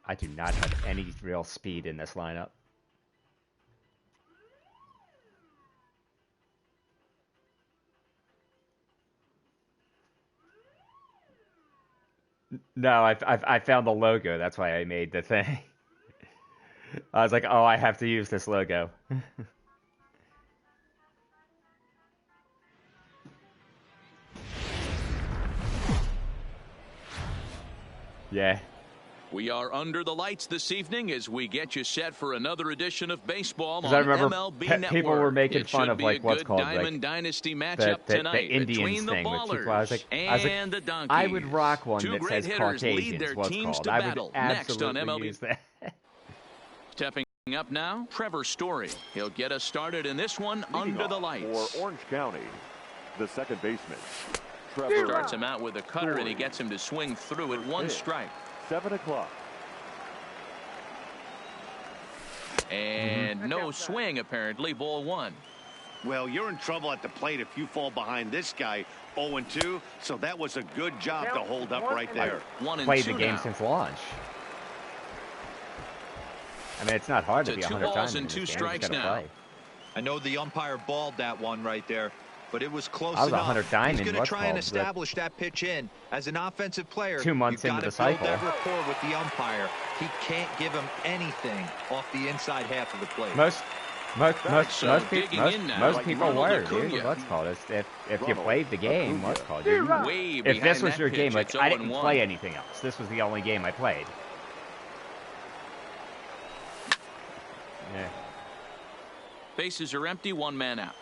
I do not have any real speed in this lineup. No, I found the logo. That's why I made the thing. I was like, oh, I have to use this logo. Yeah. We are under the lights this evening as we get you set for another edition of baseball on I remember MLB Network. People were making fun of like what's called Diamond like Dynasty matchup tonight the Indians between thing the with Ballers people. I was like, the Donkeys. I would rock one Two that great says hitters lead Caucasians. their What's teams called? to I battle would next on absolutely MLB. use that. Stepping up now, Trevor Story. He'll get us started in this one under the lights. For Orange County, the second baseman, Trevor Starts him out with a cutter, and he gets him to swing through at one strike. 7 o'clock. And no swing, apparently. Ball one. Well, you're in trouble at the plate if you fall behind this guy 0-2. So that was a good job to hold up right there. Played the game since launch. I mean, it's not hard to be 100 times in 2 this game. strikes now. Play. I know the umpire balled that one right there, but it was close I was enough. 100 diamond. He's going to try and establish that pitch in. As an offensive player, 2 months you've into got the to build cycle. that rapport with the umpire. He can't give him anything off the inside half of the plate. Most people were, dude. What's called? If you played the game, what's called? If this was your game, like I didn't play anything else. This was the only game I played. Yeah. Bases are empty, 1 man out.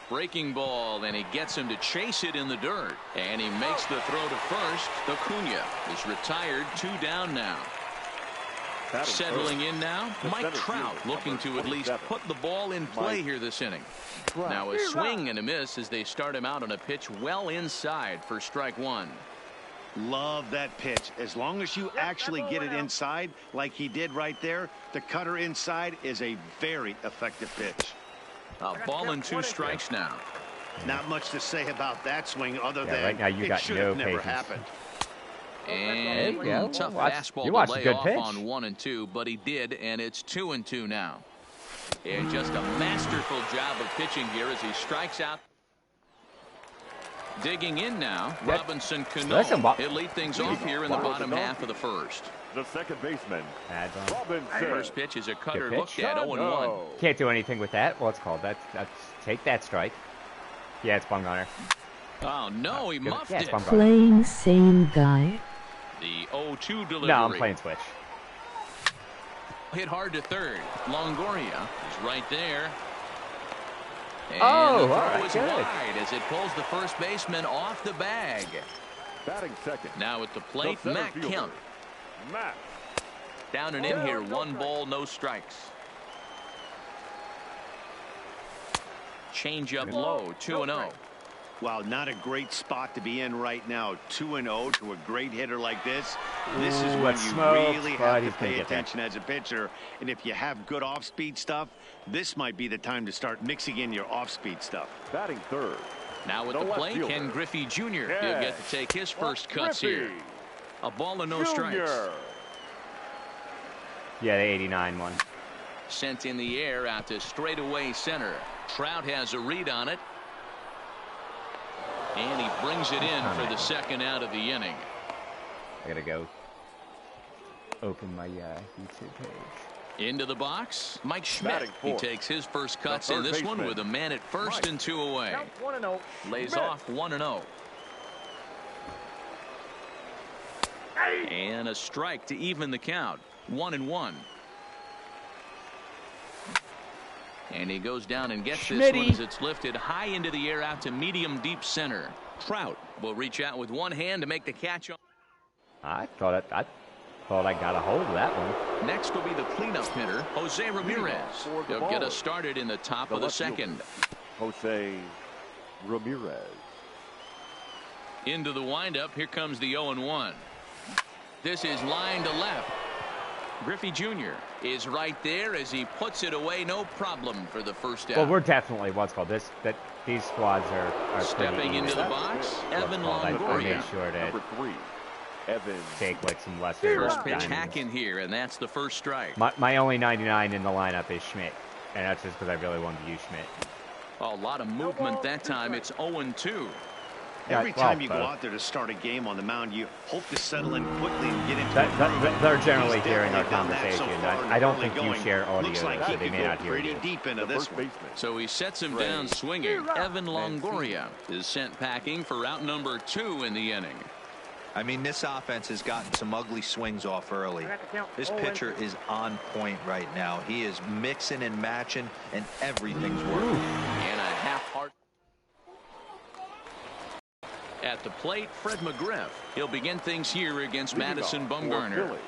Breaking ball, and he gets him to chase it in the dirt. And he makes the throw to first. Acuna is retired, 2 down now. Settling in now, Mike Trout looking to at least put the ball in play here this inning. Now a swing and a miss as they start him out on a pitch well inside for strike 1. Love that pitch. As long as you actually get it inside like he did right there, the cutter inside is a very effective pitch. A ball and 2 strikes now. Not much to say about that swing other than right now you got it should no have never patience. happened. And tough fastball to lay off on 1 and 2, but he did, and it's 2 and 2 now. And just a masterful job of pitching here as he strikes out. Digging in now, Robinson Cano. He'll lead things off here in the bottom half of the first. The second baseman, Robinson. First pitch is a cutter looked at 0-1. Can't do anything with that. What's called? That's take that strike. Yeah, it's Bumgarner. Oh no, he muffed it. Playing same guy. The 0-2 delivery. No, I'm playing switch. Hit hard to third. Longoria is right there. And the throw all right, is good. wide as it pulls the first baseman off the bag. Batting second. Now at the plate, The center Matt fielder, Kemp. Matt. Down and in here, 1 ball, no strikes. Change up low, 2-0. Wow, not a great spot to be in right now. 2-0 to a great hitter like this. This is when you really have to pay attention as a pitcher. And if you have good off-speed stuff, this might be the time to start mixing in your off-speed stuff. Batting third. Now at the plate, Ken Griffey Jr. He'll get to take his first cuts here. A ball and no strikes. Yeah, the 89 one. Sent in the air out to straightaway center. Trout has a read on it. And he brings it in for the second out of the inning. I gotta go open my YouTube page. Into the box, Mike Schmidt. He takes his first cuts in this one with a man at first and 2 away. Lays off 1-0. And a strike to even the count. 1-1. And he goes down and gets this one as it's lifted high into the air out to medium deep center. Trout will reach out with one hand to make the catch. I thought I got a hold of that one. Next will be the cleanup hitter, Jose Ramirez. He'll get us started in the top of the second. Jose Ramirez. Into the windup. Here comes the 0-1. This is line to left. Griffey Jr. is right there as he puts it away, no problem for the first out. Well, we're definitely what's called these squads are stepping into the box. Evan Longoria. I made sure that Number 3. take like some lesser. First pitch hacking here, and that's the first strike. My only 99 in the lineup is Schmidt, and that's just because I really wanted to use Schmidt. A lot of movement that time. It's 0-2. Every time you go out there to start a game on the mound, you hope to settle in quickly and get into they're generally hearing our conversation. I don't think you share audio, like so they may not hear pretty you. deep into this one. So he sets him down swinging. Evan Longoria is sent packing for out number 2 in the inning. I mean, this offense has gotten some ugly swings off early. This pitcher is on point right now. He is mixing and matching, and everything's working. And a half-heart. At the plate, Fred McGriff. He'll begin things here against Madison Bumgarner.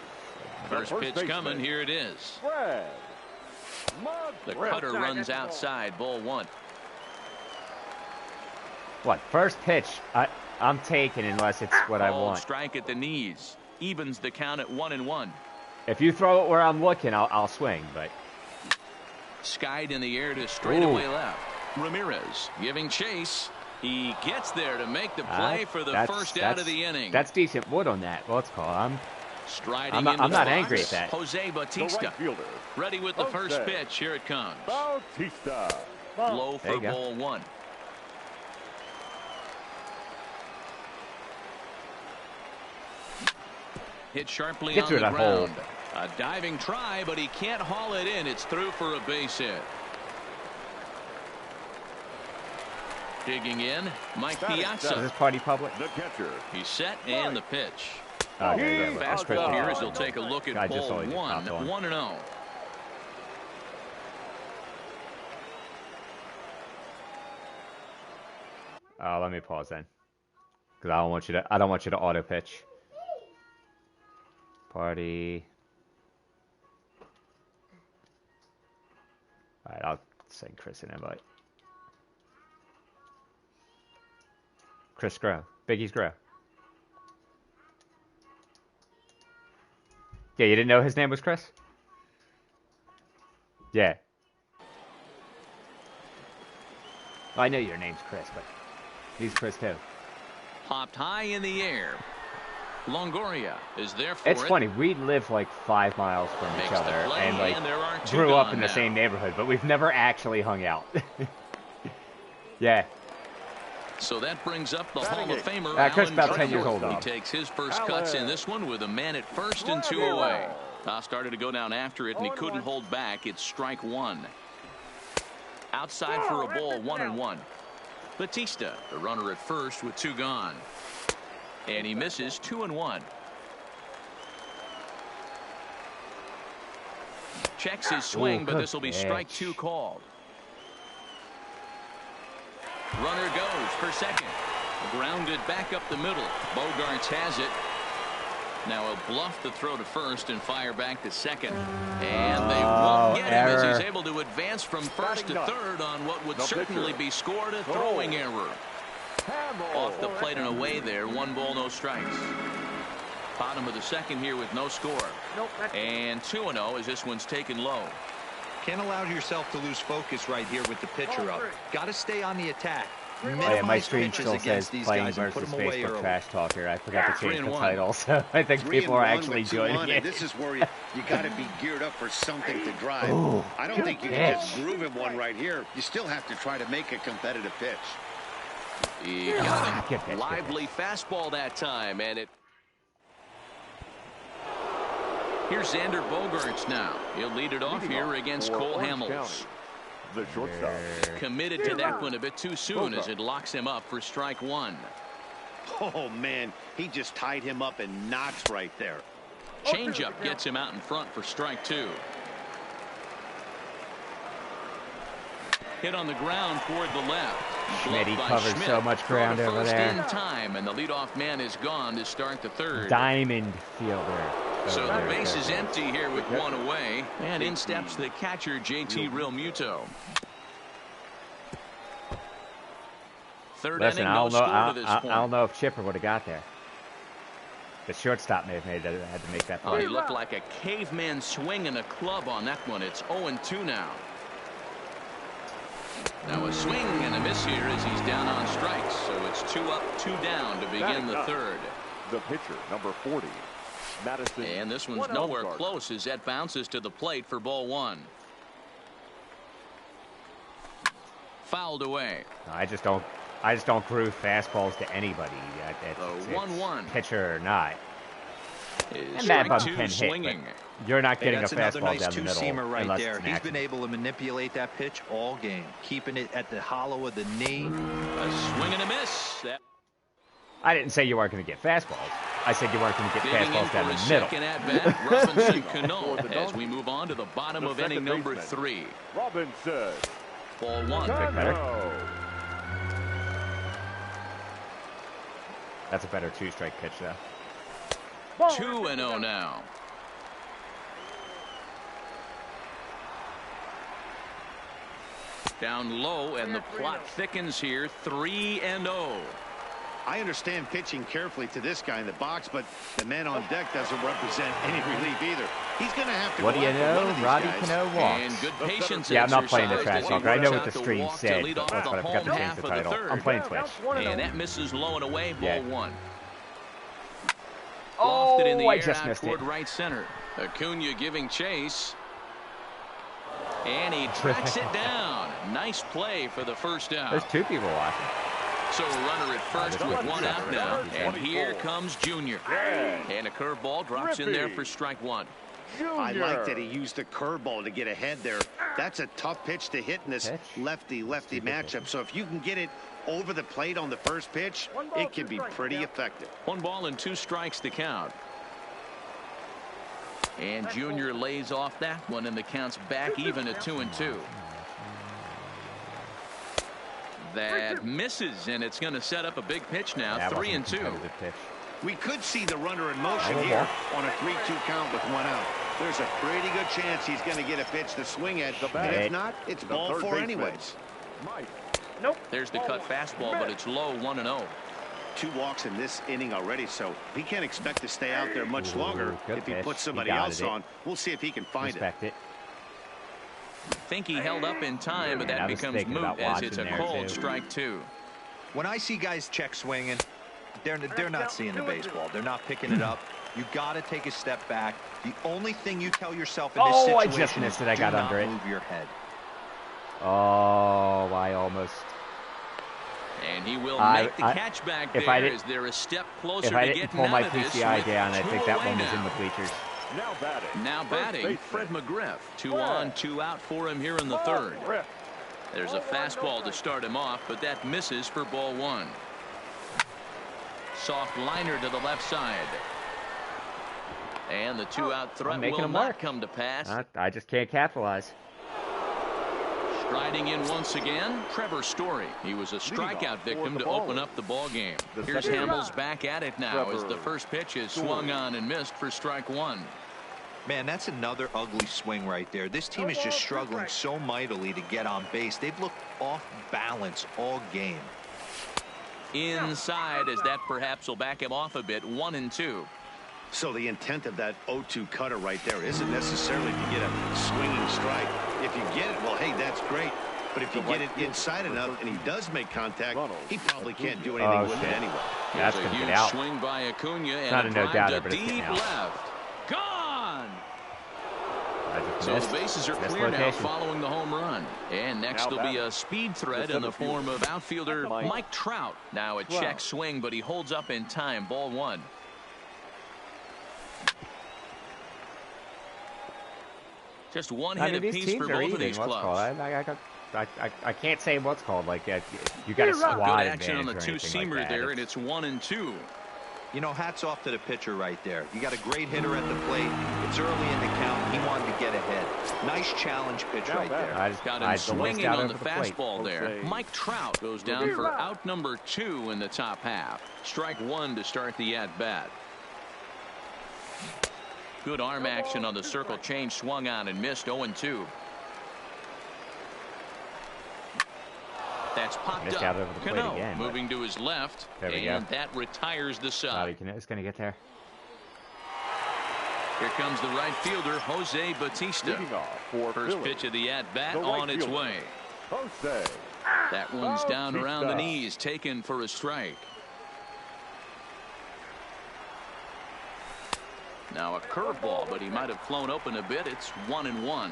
First pitch coming. Here it is. The cutter runs outside. Ball 1. What? First pitch? I'm taking unless it's what I want. Strike at the knees. Evens the count at 1-1. If you throw it where I'm looking, I'll swing. But skied in the air to straightaway left. Ramirez giving chase. He gets there to make the play for the first out of the inning. That's decent wood on that. Well, let's call. I'm not angry at that. Jose Bautista ready with the first pitch. Here it comes. Bautista. Low for ball 1. Hit sharply on the ground. A diving try, but he can't haul it in. It's through for a base hit. Digging in, Mike Piazza. Is this party public? The catcher. He's set and the pitch. Okay, Fastball here as he'll take a look at ball 1. 1-0. Let me pause then, because I don't want you to auto pitch. Party. All right, I'll send Chris an invite. Chris Grow. Biggie's Grow. Yeah, you didn't know his name was Chris? Yeah. Well, I know your name's Chris, but he's Chris too. Popped high in the air. Longoria is there for It's funny, we live like 5 miles from each other and like grew up in the same neighborhood, but we've never actually hung out. Yeah. So that brings up the Hall of Famer, Chris, Alan about 10 years old. He takes his first cuts in this one with a man at first and 2 away. Toss started to go down after it, and he couldn't hold back. It's strike 1. Outside for a ball, 1-1. Bautista, the runner at first with 2 gone. And he misses 2-1. Checks his swing, but this will be strike 2 called. Runner goes for second. Grounded back up the middle. Bogaerts has it. Now he'll bluff the throw to first and fire back to second. And they won't get him as he's able to advance from first to third on what would certainly be scored a throwing error. Off the plate and away there. 1 ball, no strikes. Bottom of the second here with no score. And 2-0 as this one's taken low. Can't allow yourself to lose focus right here with the pitcher up. Got to stay on the attack. Yeah, my stream still says playing versus Facebook trash talker. I forgot to change the title, so I think people are actually joining it. This is where you got to be geared up for something to drive. Ooh, I don't think you can just groove him one right here. You still have to try to make a competitive pitch. He got a lively fastball that time, and it. Here's Xander Bogaerts now. He'll lead it off here against Cole Hamels. The shortstop. Committed to that one a bit too soon as it locks him up for strike 1. Oh, man. He just tied him up in knots right there. Changeup gets him out in front for strike 2. Hit on the ground toward the left. Schmidt covered so much ground over there. In time, and the leadoff man is gone to start the third. Diamond fielder. So the base is empty here with 1 away, and in steps the catcher, JT Realmuto. Third inning, no score to this point. I don't know if Chipper would have got there. The shortstop may have had to make that play. He looked like a caveman swinging a club on that one. It's 0-2 now. Now a swing and a miss here as he's down on strikes. So it's 2 up, 2 down to begin the third. The pitcher, number 40, Madison. And this one's nowhere close as that bounces to the plate for ball 1. Fouled away. I just don't groove fastballs to anybody. The 1-1. Pitcher or not. And that bum can swinging. Hit. You're not getting a fastball nice down the middle. Two-seamer right there. He's been able to manipulate that pitch all game, keeping it at the hollow of the knee. A swing and a miss. I didn't say you weren't going to get fastballs. I said you weren't going to get fastballs down the middle. Second at bat, Robinson Cano, as we move on to the bottom of inning number 3. Robinson. Ball 1. That's a better 2-strike pitch, though. 2-0 now. Down low, and the plot thickens here. 3-0. I understand pitching carefully to this guy in the box, but the man on deck doesn't represent any relief either. He's going to have to. What do you know? Robbie Cano walks. And good patience. Yeah, I'm not playing the trash talker. I know what the stream said, but I forgot to change the title. I'm playing Twitch. And that misses low and away. Ball 1. Oh, in the I air just out missed toward it. Right center. Acuna giving chase. And he tracks it down. Nice play for the first out. There's 2 people watching. So a runner at first with 1 out now. And here comes Junior. And a curveball drops in there for strike 1. I like that he used the curveball to get ahead there. That's a tough pitch to hit in this lefty-lefty matchup. So if you can get it over the plate on the first pitch, it can be pretty effective. 1 ball and 2 strikes to count. And Junior lays off that one, and the count's back even at 2-2. That misses, and it's going to set up a big pitch now. 3-2. We could see the runner in motion here on a 3-2 count with 1 out. There's a pretty good chance he's going to get a pitch to swing at. And if not, it's ball 4 anyways. Nope. There's the cut fastball, but it's low. 1-0. 2 walks in this inning already, so he can't expect to stay out there much longer if he puts somebody else on. We'll see if he can find it. I think he held up in time, but that becomes moot as it's a cold strike 2. When I see guys check swinging, they're not seeing the baseball. They're not picking it up. You got to take a step back. The only thing you tell yourself in this situation I just missed it. I got under it. Move your head. Oh, I almost. And he will make the catch back there. Is there a step closer to getting out of this? If I didn't pull my PCI down, I think that one was in the bleachers. Now batting, Fred McGriff. 2 on, 2 out for him here in the 3rd. There's a fastball to start him off, but that misses for ball 1. Soft liner to the left side. And the 2-out threat will not come to pass. I just can't capitalize. Striding in once again, Trevor Story. He was a strikeout victim to open up the ball game. Here's Hamels back at it now as the first pitch is swung on and missed for strike 1. Man, that's another ugly swing right there. This team is just struggling so mightily to get on base. They've looked off balance all game. Inside, as that perhaps will back him off a bit. 1-2. So the intent of that 0-2 cutter right there isn't necessarily to get a swinging strike. If you get it, well, hey, that's great. But if you get it inside enough and he does make contact, he probably can't do anything with it anyway. That's going to get out. Swing by Acuna and not a no-doubter, but it's deep getting out. left. Gone! So missed. the bases are clear now following the home run. And next will be a speed threat in the form of outfielder Mike Trout. Now a check swing, but he holds up in time. Ball 1. Just one hit apiece for both of these clubs. I can't say what's called like that. You got a squad good action on the 2-seamer like there, and it's 1-2. You know, hats off to the pitcher right there. You got a great hitter at the plate. It's early in the count. He wanted to get ahead. Nice challenge pitch right there. Got him swinging on the fastball there. Mike Trout goes down for out number 2 in the top half. Strike 1 to start the at-bat. Good arm action on the circle change, swung on and missed. 0-2. That's popped up. Over the plate again, moving to his left, and that retires the side. It's going to get there. Here comes the right fielder, Jose Bautista. First pitch of the at-bat on its way. That one's down around the knees, taken for a strike. Now a curveball, but he might have flown open a bit. It's 1-1.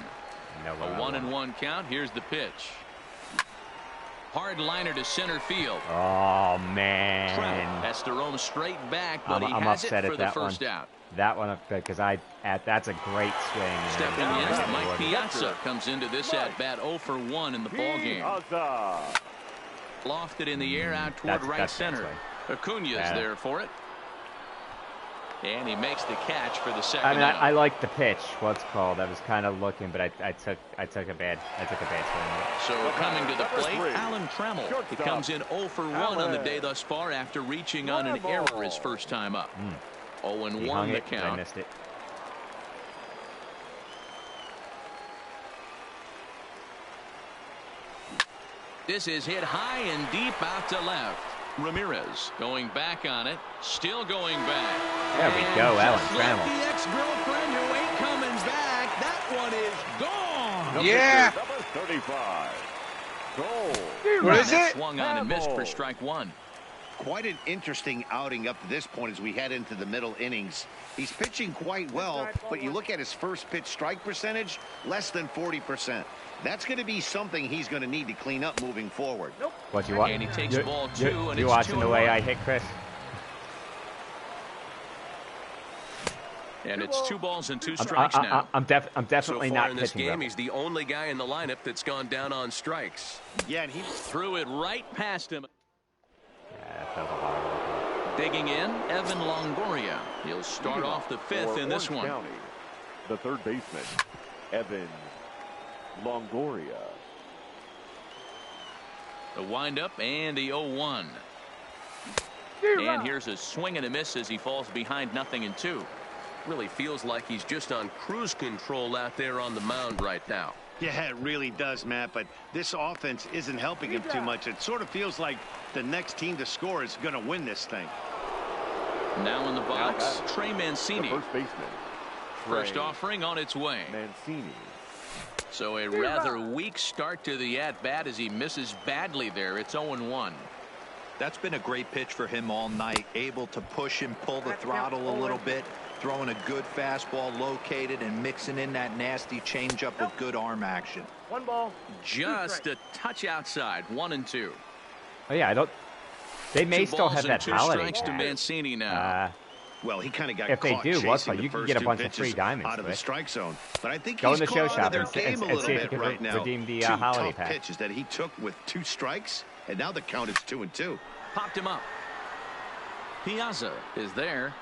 A 1-1 count. Here's the pitch. Hard liner to center field. Oh, man. Trout has to roam straight back, but I'm has upset it for at the that first one. out. That one, because that's a great swing. Stepping in, Mike Piazza comes into this at-bat 0 for 1 in the ballgame. Lofted in the air out toward right center. Acuña's there for it. And he makes the catch for the second out. I like the pitch. What's called? I was kind of looking, but I took a bad swing. So coming to the plate, Alan Trammell. He comes in 0 for 1 on the day thus far after reaching on an error his first time up. 0-1 the count. I missed it. This is hit high and deep out to left. Ramirez going back on it, still going back. There we go, Alan Trammell. The ex-girlfriend who ain't coming back. That one is gone. Yeah. Number 35. Goal. What is it? Swung on and missed for strike one. Quite an interesting outing up to this point as we head into the middle innings. He's pitching quite well, but you look at his first pitch strike percentage, less than 40%. That's going to be something he's going to need to clean up moving forward. What you want? And he takes ball 2, and you it's watching the way 2-1. I hit Chris? And it's 2 balls and 2 strikes now. I'm definitely so far not in this pitching game. Rebel. He's the only guy in the lineup that's gone down on strikes. Yeah, and he threw it right past him. Yeah, that was a horrible. Digging in, Evan Longoria. He'll start off the 5th in this one. County, the third baseman, Evan Longoria. The windup and the 0-1. And here's a swing and a miss as he falls behind 0-2. Really feels like he's just on cruise control out there on the mound right now. Yeah, it really does, Matt, but this offense isn't helping him too much. It sort of feels like the next team to score is going to win this thing. Now in the box, Trey Mancini. The first baseman. First offering on its way. Mancini. So a rather weak start to the at-bat as he misses badly there. It's 0-1. That's been a great pitch for him all night. Able to push and pull the throttle a little bit. Throwing a good fastball located and mixing in that nasty changeup with good arm action. 1 ball. Just a touch outside. 1-2. Oh yeah, I don't. They may 2 still balls have and that 2 holiday. strikes to Mancini now. Well, he kind of got If they caught do, chasing the you can first get a 2 bunch of pitches free diamonds out of to the it. strike zone. But I think Go he's in the show caught out shop of their and game a see little if you bit can right now. redeem the 2 holiday tough pack. pitches that he took with 2 strikes, and now the count is 2-2. Popped him up. Piazza is there.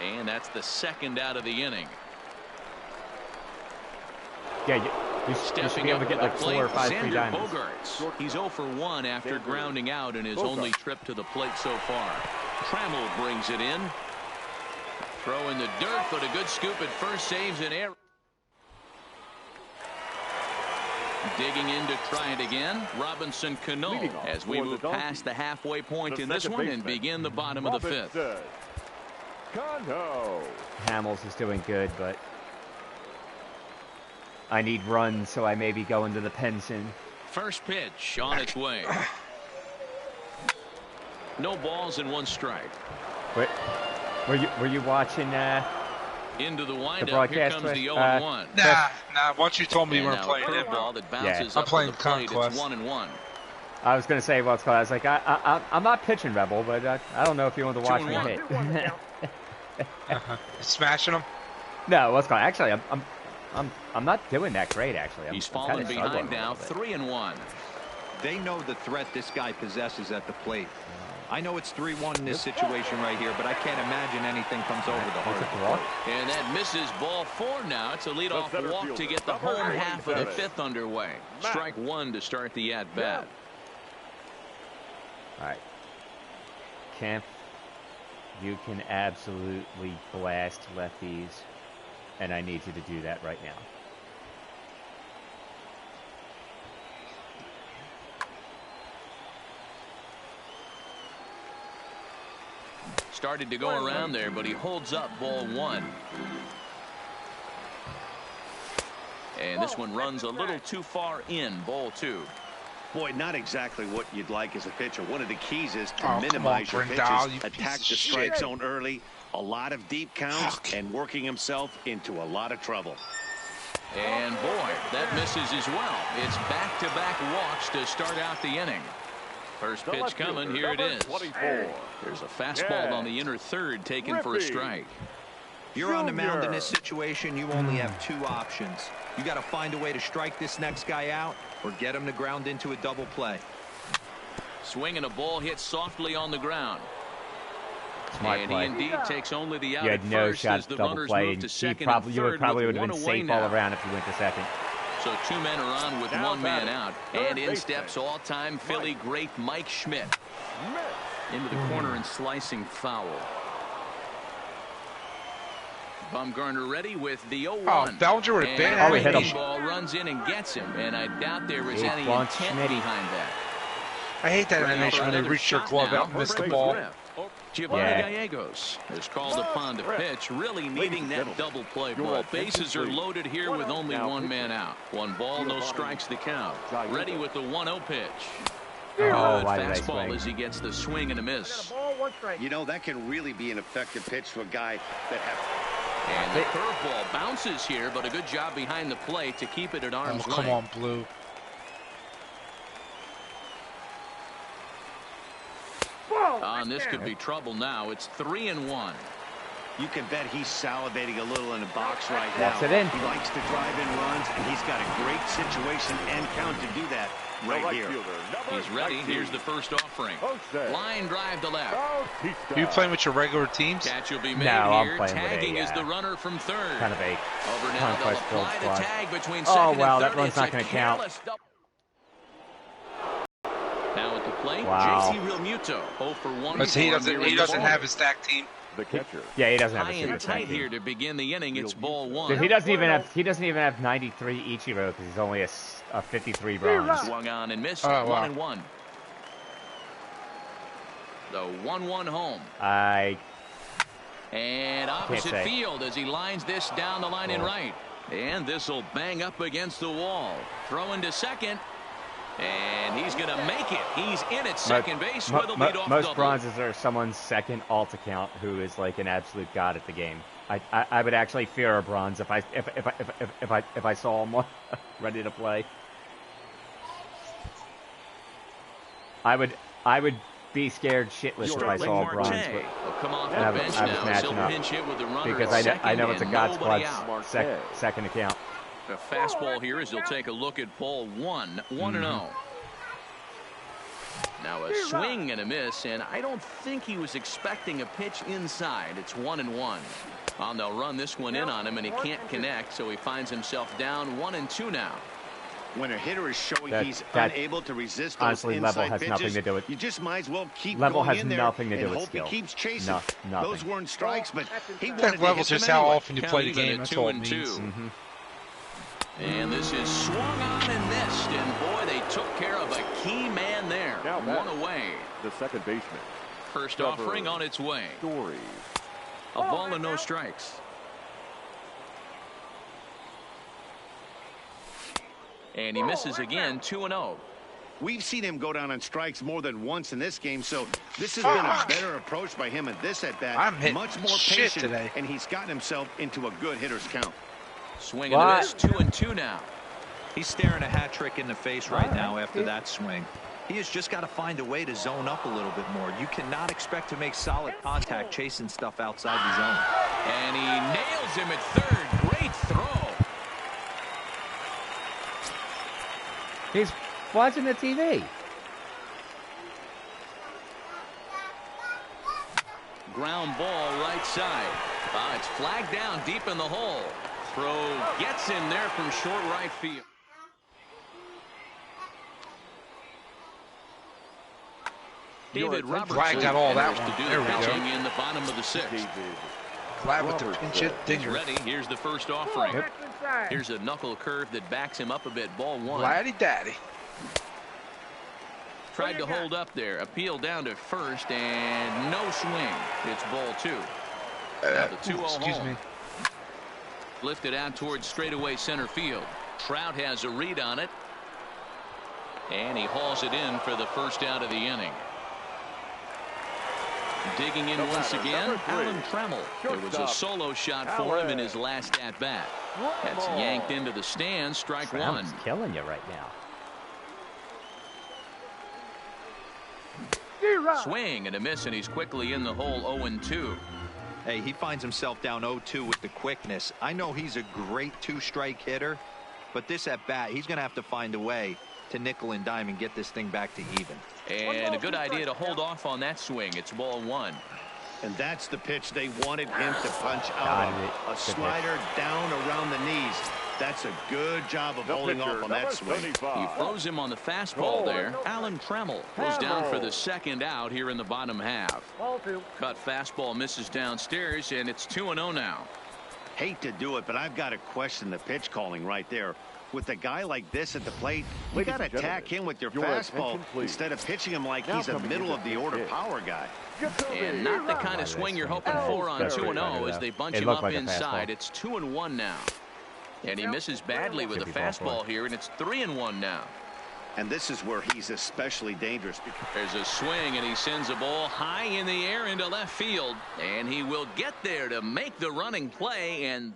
And that's the 2nd out of the inning. Yeah, you should be able to get like 4 or 5 free Xander diamonds. Bogaerts. He's 0 for 1 after grounding out in his only trip to the plate so far. Trammell brings it in. Throw in the dirt, but a good scoop at first, saves an error. Digging in to try it again, Robinson Cano, as we move past the halfway point in this one and begin the bottom of the 5th. Cano. Hamels is doing good, but I need runs, so I may be going to the pen soon. First pitch on its way. No balls and 1 strike. Wait, were you watching into the windup? The broadcast Here comes the 0-1. Nah. Once you told me you weren't playing it, ball that bounces I'm up playing to the plate. Conquest. It's 1-1. I was going to say what's called. I was like, I'm not pitching Rebel, but I don't know if you want to watch me hit. Smashing them? No, what's called. Actually, I'm not doing that great. Actually, He's I'm fallen kinda behind now, struggling a little 3-1. They know the threat this guy possesses at the plate. I know it's 3-1 in this situation right here, but I can't imagine anything comes over the heart. And that misses ball 4 now. It's a leadoff walk to get the home half of the 5th underway. Strike 1 to start the at-bat. All right. Kemp, you can absolutely blast lefties, and I need you to do that right now. Started to go around there, but he holds up ball 1. And this one runs a little too far in, ball 2. Boy, not exactly what you'd like as a pitcher. One of the keys is to minimize your pitches, attack the strike zone early, A lot of deep counts and working himself into a lot of trouble. And boy, that misses as well. It's back-to-back walks to start out the inning. First pitch coming. Here it is. 24. There's a fastball on the inner third taken for a strike. You're on the mound in this situation. You only have two options. You got to find a way to strike this next guy out or get him to ground into a double play. Swing and a ball hit softly on the ground. Smart and play. he indeed takes only the out You had no first shot as the double runners play. move to second You would probably would have been safe now. all around if you went to second. So two men are on with one man out. And in steps all-time Philly great Mike Schmidt. Into the corner and slicing foul. Bumgarner ready with the 0-1. Oh, Bellinger would have been Oh, he hit him. Ball runs in and gets him. And I doubt there is any Schmidt. intent behind that. I hate that animation when they reach their glove out and miss the ball. Giovanni Gallegos is called upon to pitch, really needing that double play ball. Bases are loaded here with only one man out. One ball, no strikes the count. Ready with the 1-0 pitch. Good fastball as he gets the swing and a miss. You know, that can really be an effective pitch to a guy that has. And the curveball bounces here, but a good job behind the plate to keep it at arm's length. Come on, Blue. This could be trouble now. It's 3-1. You can bet he's salivating a little in the box right now. Walks it in. He likes to drive in runs, and he's got a great situation and count to do that right here. He's ready. Here's the first offering. Line drive to left. Are you playing with your regular teams? Catch will be made No, here. I'm playing Tagging with is the runner from third. Kind of a Over now, they'll conquest build apply the squad. tag between Oh, second wow, and that third. run's It's not a going to count. careless double. Wow. JC Realmuto 0 for 1. He doesn't have his stack team. The catcher. Yeah, he doesn't have High a and super tight team. here to begin the inning. It's ball one. Dude, he doesn't even have 93 Ichiro because he's only a 53 bronze. Swung on and missed. Oh, wow. 1-1. The 1-1 home. And opposite field as he lines this down the line in right. And this will bang up against the wall. Throwing to second. And he's going to make it. He's in at second base with a leadoff most double. bronzes are someone's second alt account who is like an absolute god at the game. I would actually fear a bronze if I saw him ready to play. I would be scared shitless if I saw a bronze. Will come off the I was bench now. matching He'll up pinch hit with the runner because at second I know it's a and God nobody Squad's out. second account. A fastball here as he'll take a look at ball 1. 1-0. Now a swing and a miss, and I don't think he was expecting a pitch inside. It's 1-1. They'll run this one in on him, and he can't connect, so he finds himself down 1-2 now. When a hitter is showing he's unable to resist those honestly, inside level has pitches, nothing to do with. you just might as well keep Level going has in there nothing to do and with hope skill. he keeps chasing. Nothing. Those weren't strikes, but he wanted That to level's hit just them how anyway. often you play the Count even game. at That's all it 2-2. means. And this is swung on and missed, and boy, they took care of a key man there. Now back. One away. The second baseman. First Trevor offering on its way. Story. A ball and no strikes. And he misses again, 2-0. We've seen him go down on strikes more than once in this game, so this has been a better approach by him at this at bat. I'm hitting much more shit patient, today. and he's gotten himself into a good hitter's count. Swing and a miss, 2-2 now. He's staring a hat trick in the face right now after that swing. He has just got to find a way to zone up a little bit more. You cannot expect to make solid contact chasing stuff outside the zone. And he nails him at third. Great throw. He's watching the TV. Ground ball right side. It's flagged down deep in the hole. Throw gets him there from short right field. David Robertson Flag got all that enters one. to do There the we go. pitching in the bottom of the sixth. Glad with the pinch hit He's dinger. ready. Here's the first offering. Here's a knuckle curve that backs him up a bit. Ball one. Laddie daddy. Tried to hold up there. Appeal down to first and no swing. It's ball two. Now the 2-0 Excuse home. me. Lifted out towards straightaway center field. Trout has a read on it. And he hauls it in for the first out of the inning. Digging in once again, Alan Trammell. It was a solo shot for him in his last at-bat. That's yanked into the stands, strike one. Killing you right now. Swing and a miss, and he's quickly in the hole 0-2. Hey, he finds himself down 0-2 with the quickness. I know he's a great two-strike hitter, but this at-bat, he's going to have to find a way to nickel and dime and get this thing back to even. And a good idea to hold off on that swing. It's ball one. And that's the pitch they wanted him to punch out of. A slider down around the knees. That's a good job of holding off on that swing. He froze him on the fastball there. Alan Trammell goes down for the second out here in the bottom half. Cut fastball misses downstairs, and it's 2-0 now. Hate to do it, but I've got to question the pitch calling right there. With a guy like this at the plate, you got to attack him with your fastball instead of pitching him like he's a middle-of-the-order power guy. And not the kind of swing you're hoping for on 2-0 as they bunch him up inside. It's 2-1 now. And he misses badly with a fastball here, and it's 3-1 now. And this is where he's especially dangerous. There's a swing, and he sends a ball high in the air into left field. And he will get there to make the running play. And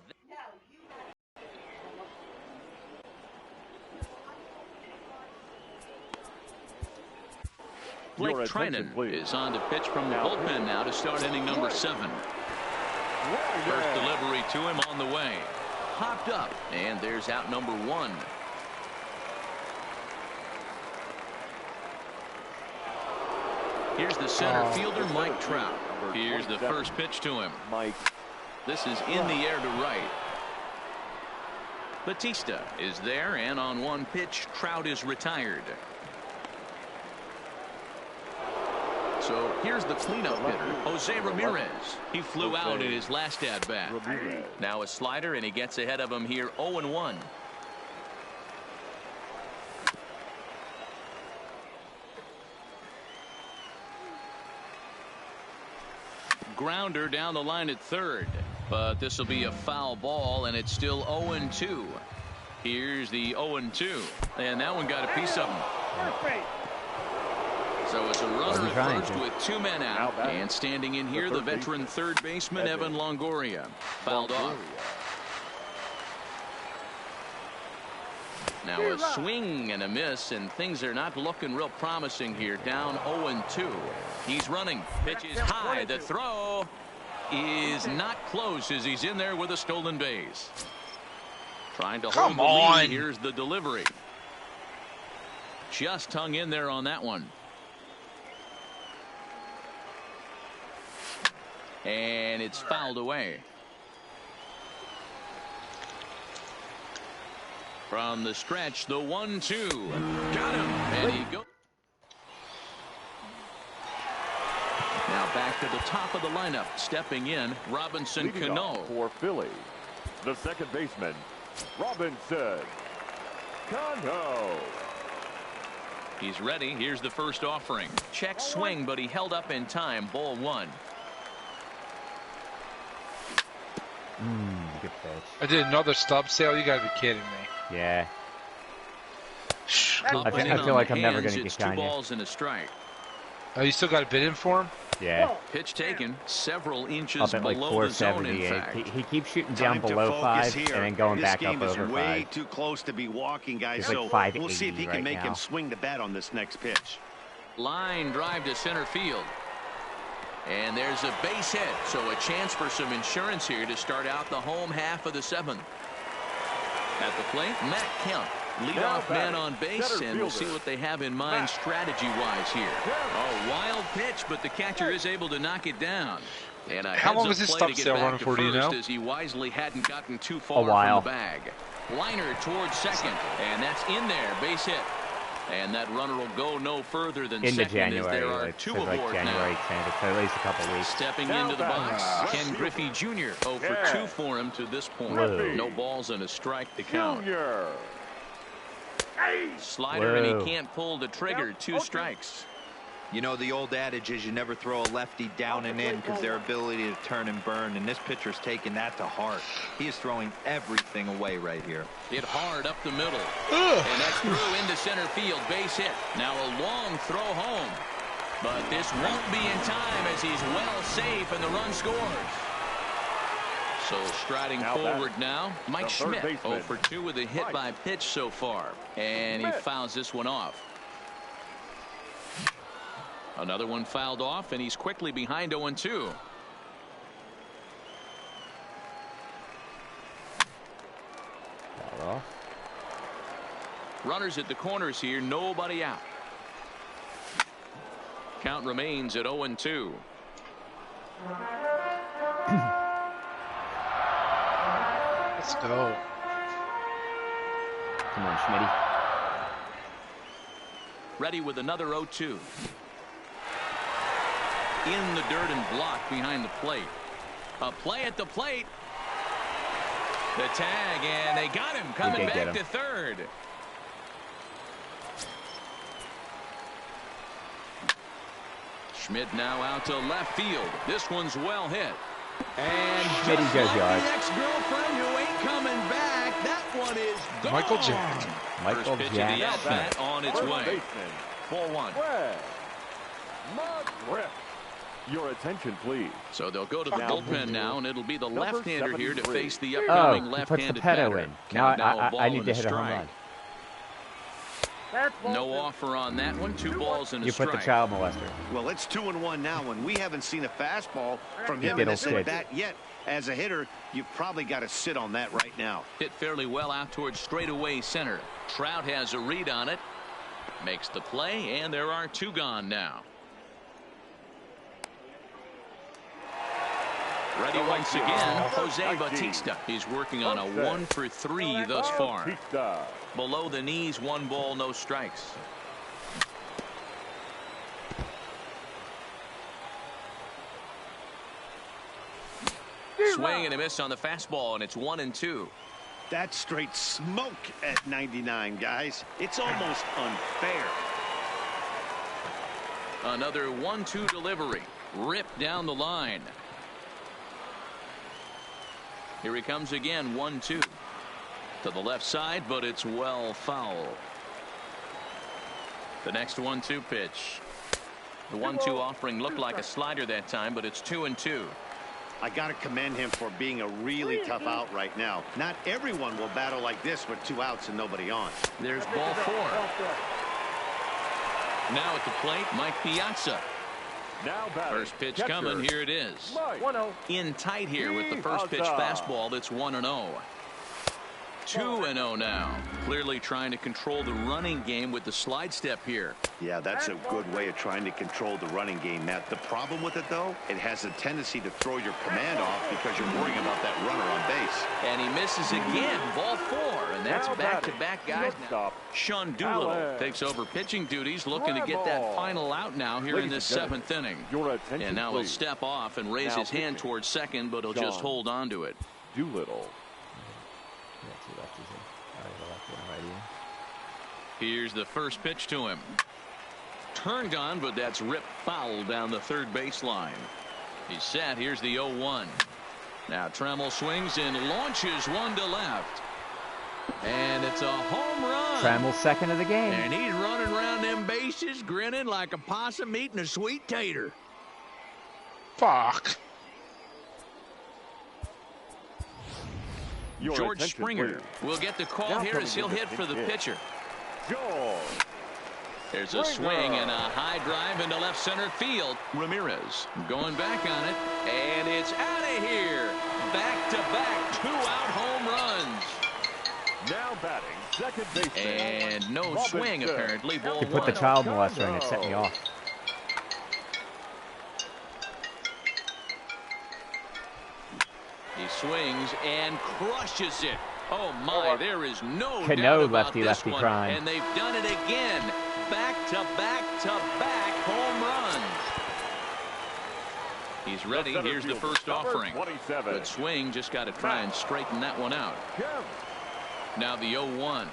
Blake Treinen is on to pitch from the bullpen now to start inning number 7. First delivery to him on the way. Popped up, and there's out number 1. Here's the center fielder, Mike Trout. Here's the first pitch to him. This is in the air to right. Batista is there, and on one pitch, Trout is retired. So here's the cleanup hitter, Jose Ramirez. He flew out in his last at-bat. Now a slider, and he gets ahead of him here 0-1. Grounder down the line at third, but this will be a foul ball, and it's still 0-2. Here's the 0-2, and that one got a piece of him. So it's a runner at first with 2 men out, and standing in here, the veteran third baseman, Evan Longoria. Fouled off. Now a swing and a miss, and things are not looking real promising here. Down 0-2. He's running. Pitch is high. The throw is not close as he's in there with a stolen base. Trying to hold the lead. Here's the delivery. Just hung in there on that one. And it's fouled away. From the stretch, the 1-2. Got him. And he goes. Now back to the top of the lineup. Stepping in, Robinson Cano. For Philly, the second baseman, Robinson Cano. He's ready. Here's the first offering. Check swing, but he held up in time. Ball 1. Good pitch. I did another stub sale. You gotta be kidding me. Yeah. I feel like I'm never going to get Gagne. 2 balls and a strike. Oh, you still got a bid in for him? Yeah. Pitch taken several inches up at like below the zone, in fact. He keeps shooting down below 5 and then going back up over 5. This game is way too close to be walking, guys. Like so we'll see if he can make him swing the bat on this next pitch. Line drive to center field. And there's a base hit, so a chance for some insurance here to start out the home half of the 7th. At the plate, Matt Kemp, leadoff man on base, and we'll see what they have in mind strategy-wise here. Oh, wild pitch, but the catcher is able to knock it down. And how long was this stop sale running for, do you know? As he wisely hadn't gotten too far from the bag. Liner towards second, and that's in there, base hit. And that runner will go no further than into second January, as there are 2 aboard January 10th, so at least a couple weeks. Stepping into the box, Ken Griffey Jr. 0 for 2 for him to this point. Whoa. No balls and a strike to count. Slider, Whoa. and he can't pull the trigger. 2 strikes. You know, the old adage is you never throw a lefty down and in because their ability to turn and burn, and this pitcher's taking that to heart. He is throwing everything away right here. Hit hard up the middle. And that's through into center field. Base hit. Now a long throw home. But this won't be in time as he's well safe and the run scores. So striding forward now, Mike Schmidt 0 for 2 with a hit by pitch so far. And he fouls this one off. Another one fouled off, and he's quickly behind 0-2. Runners at the corners here, nobody out. Count remains at 0-2. Let's go. Come on, Schmitty. Ready with another 0-2. In the dirt and blocked behind the plate. A play at the plate. The tag, and they got him coming back to third. Schmidt now out to left field. This one's well hit. And Schmitty goes yard. The ex-girlfriend who ain't coming back. That one is gone. Michael Jackson. Michael First pitch of the at-bat on its way. 4-1. Your attention, please. So they'll go to the bullpen now, and it'll be the left-hander here to face the upcoming left-handed batter. Now I need to hit a home run. No offer on that one. 2 balls and a strike. You put the child molester. Well, it's 2-1 now, and we haven't seen a fastball from him in this at bat yet. As a hitter, you've probably got to sit on that right now. Hit fairly well out towards straightaway center. Trout has a read on it. Makes the play, and there are 2 gone now. Ready once again, Jose Bautista. He's working on a 1 for 3 thus far. Below the knees, 1 ball, no strikes. Swing and a miss on the fastball, and it's 1-2. That's straight smoke at 99, guys. It's almost unfair. Another 1-2 delivery. Ripped down the line. Here he comes again, 1-2. To the left side, but it's well foul. The next 1-2 pitch. The 1-2 offering looked like a slider that time, but it's 2-2. I got to commend him for being a really tough out right now. Not everyone will battle like this with 2 outs and nobody on. There's ball 4. Now at the plate, Mike Piazza. First pitch coming. Here it is. 1-0. In tight here with the first pitch fastball. That's 1-0. 2-0 now. Clearly trying to control the running game with the slide step here. Yeah, that's a good way of trying to control the running game, Matt. The problem with it, though, it has a tendency to throw your command off because you're worrying about that runner on base. And he misses again. Ball 4. And that's back-to-back guys now. Sean Doolittle takes over pitching duties, looking to get that final out now here in this 7th inning. And now he'll step off and raise his hand towards second, but he'll just hold on to it. Doolittle. Here's the first pitch to him. Turned on, but that's ripped foul down the third baseline. He's set. Here's the 0-1. Now Trammell swings and launches one to left. And it's a home run. Trammell's second of the game. And he's running around them bases, grinning like a possum eating a sweet tater. Fuck. George Springer will get the call here as he'll hit for the pitcher. There's a swing and a high drive into left center field. Ramirez going back on it, and it's out of here. Back-to-back 2-out home runs. Now batting second base. And no swing apparently. Ball 1. You put the child molester in, it set me off. He swings and crushes it. Oh my, there is no Cano doubt about this lefty one. crime. And they've done it again. Back-to-back-to-back home runs. He's ready. Here's the first offering. Good swing. Just got to try and straighten that one out. Now the 0-1.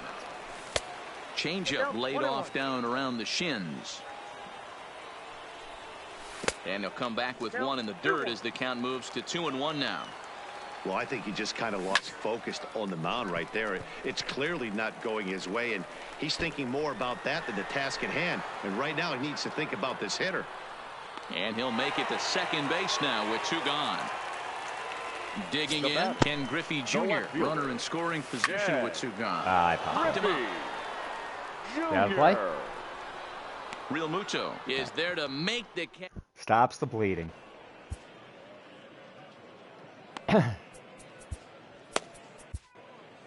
Changeup laid off down around the shins. And he'll come back with one in the dirt as the count moves to 2-1 now. Well, I think he just kind of lost focus on the mound right there. It's clearly not going his way, and he's thinking more about that than the task at hand. And right now he needs to think about this hitter. And he'll make it to second base now with 2 gone. Digging in, Ken Griffey Jr., runner in scoring position with 2 gone. I popped him up. Got a play? Real Muto is there to make the catch. Stops the bleeding.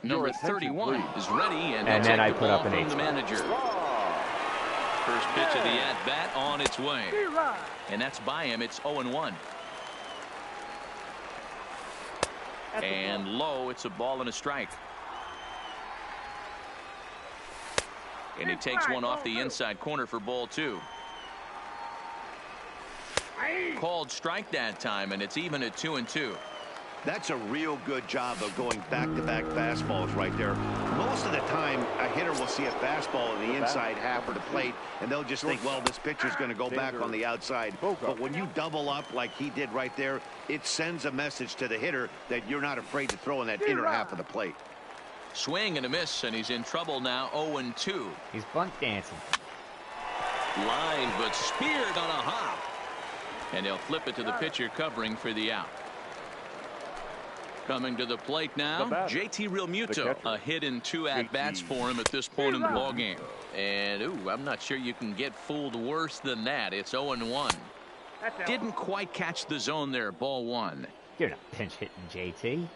Number 31 is ready, and then I put up an from the manager. First pitch of the at-bat on its way. And that's by him. It's 0-1. And low, it's a ball and a strike. And he takes one off the inside corner for ball 2. Called strike that time, and it's even at 2-2. That's a real good job of going back-to-back fastballs right there. Most of the time, a hitter will see a fastball in the inside half of the plate, and they'll just think, well, this pitcher's going to go back on the outside. But when you double up like he did right there, it sends a message to the hitter that you're not afraid to throw in that inner half of the plate. Swing and a miss, and he's in trouble now, 0-2. He's bunt dancing. Line, but speared on a hop. And they'll flip it to the pitcher covering for the out. Coming to the plate now, JT Realmuto. A hit in 2 at-bats for him at this point in the ballgame. And, I'm not sure you can get fooled worse than that. It's 0-1. Didn't quite catch the zone there, ball 1. You're not pinch hitting, JT.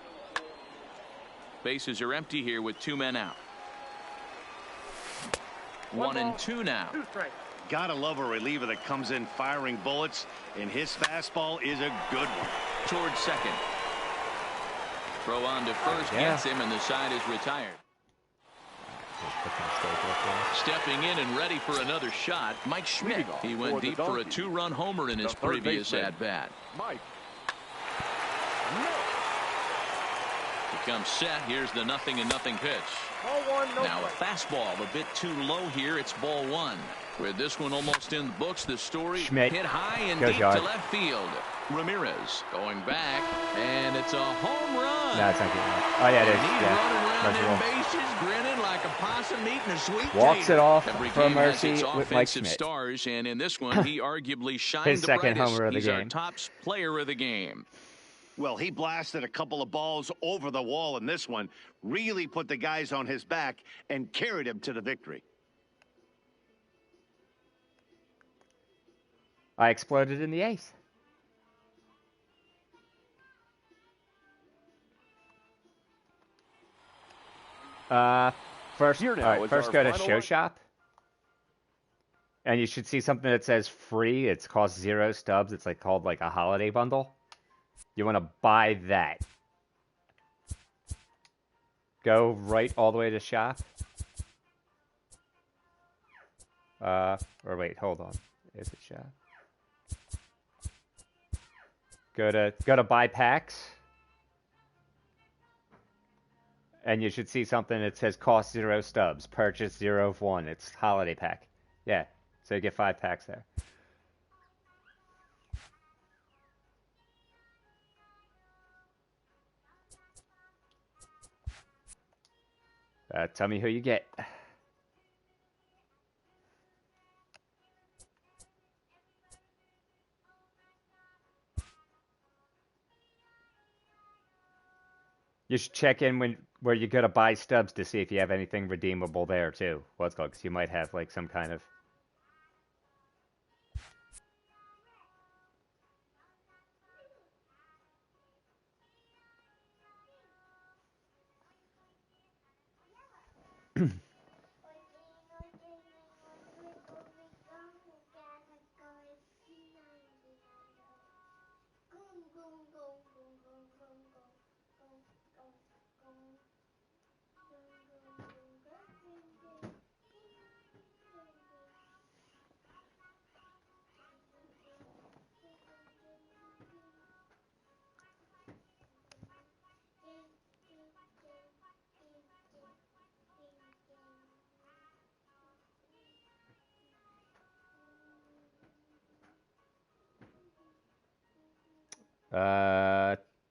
Bases are empty here with 2 men out. 1-2 now. Gotta love a reliever that comes in firing bullets, and his fastball is a good one. Towards second. Throw on to first, gets him, and the side is retired. Stepping in and ready for another shot, Mike Schmidt. He went deep for a 2-run homer in his previous at-bat. He comes set. Here's the 0-0 pitch. Now a fastball a bit too low here. It's ball 1. With this one almost in the books, the story Schmidt hit high and goes deep yard. to left field. Ramirez going back, and it's a home run. No, it's not getting out. Oh, yeah, it is. And he's Yeah. running around Mercy them bases, grinning like a possum eating a sweet Walks tater. it off Every for game has Mercy its with Mike offensive Schmidt. stars, and in this one, he arguably shined His the second brightest. homer of the He's our game. top player of the game. Well, he blasted a couple of balls over the wall in this one, really put the guys on his back and carried him to the victory. I exploded in the ace. First, Here now all right, is first our go to final Show one. Shop. And you should see something that says free. It's cost 0 stubs. It's like called like a holiday bundle. You want to buy that. Go right all the way to shop. Or wait, hold on. Is it shop? Go to buy packs. And you should see something that says cost 0 stubs. Purchase 0 of 1. It's holiday pack. Yeah. So you get 5 packs there. Tell me who you get. You should check in where you go to buy stubs to see if you have anything redeemable there too. What's called, because you might have like some kind of.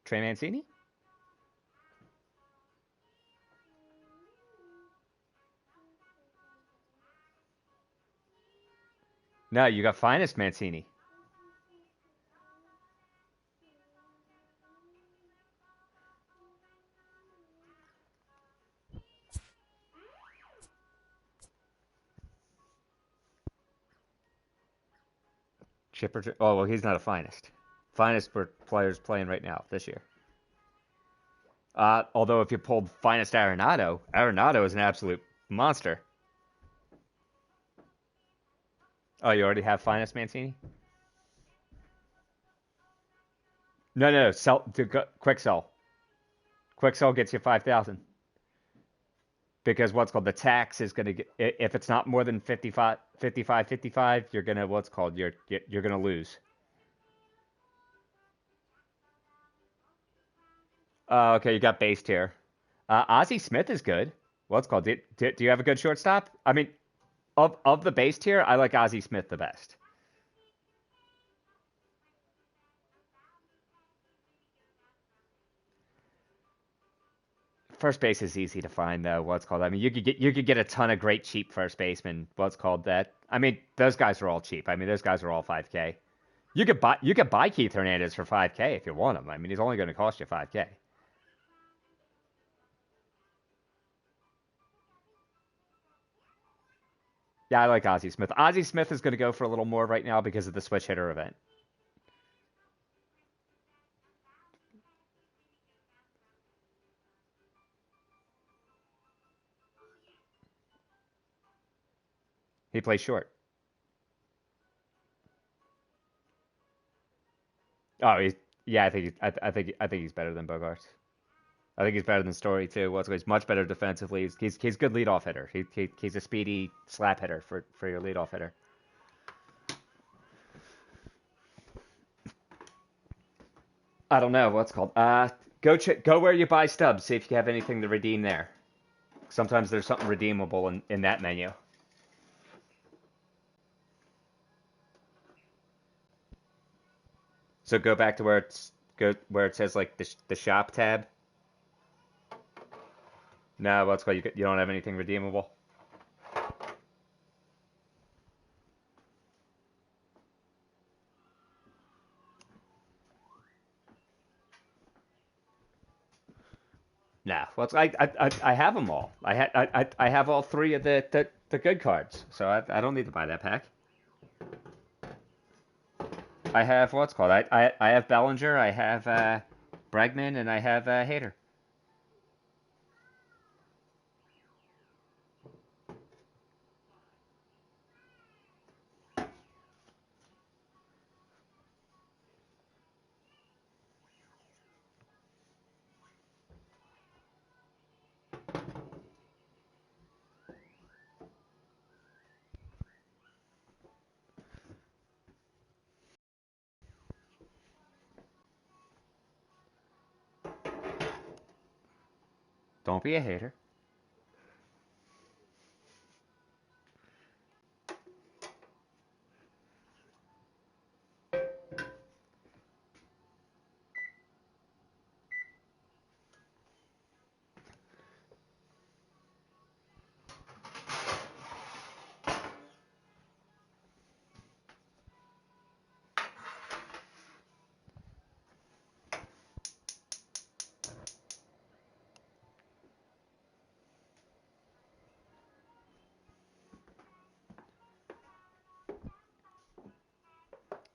Trey Mancini? No, you got finest Mancini. Chipper. Oh, well, he's not a finest. Finest for players playing right now this year. Although if you pulled finest Arenado, Arenado is an absolute monster. Oh, you already have finest Mancini? No. Quick sell. Quick sell gets you 5,000. Because what's called the tax is going to get, if it's not more than 55, you're going to, what's called, you're going to lose. Okay, you got base tier. Ozzie Smith is good. What's called, do you have a good shortstop? I mean, of the base tier, I like Ozzie Smith the best. First base is easy to find though. What's called? I mean, you could get a ton of great cheap first basemen. What's called that? I mean, those guys are all cheap. I mean, those guys are all 5K. You could buy Keith Hernandez for 5K if you want him. I mean, he's only going to cost you 5K. Yeah, I like Ozzie Smith. Ozzie Smith is going to go for a little more right now because of the switch hitter event. He plays short. Oh, I think he's better than Bogaerts. I think he's better than Story too. He's much better defensively. He's good leadoff hitter. He's a speedy slap hitter for your leadoff hitter. I don't know what's called. Go where you buy stubs. See if you have anything to redeem there. Sometimes there's something redeemable in that menu. So go back to where it says like the shop tab. No, what's called, you don't have anything redeemable. No, well, I have them all. I have all three of the good cards, so I don't need to buy that pack. I have what's called I have Bellinger, I have Bregman, and I have Hader. Don't be a hater.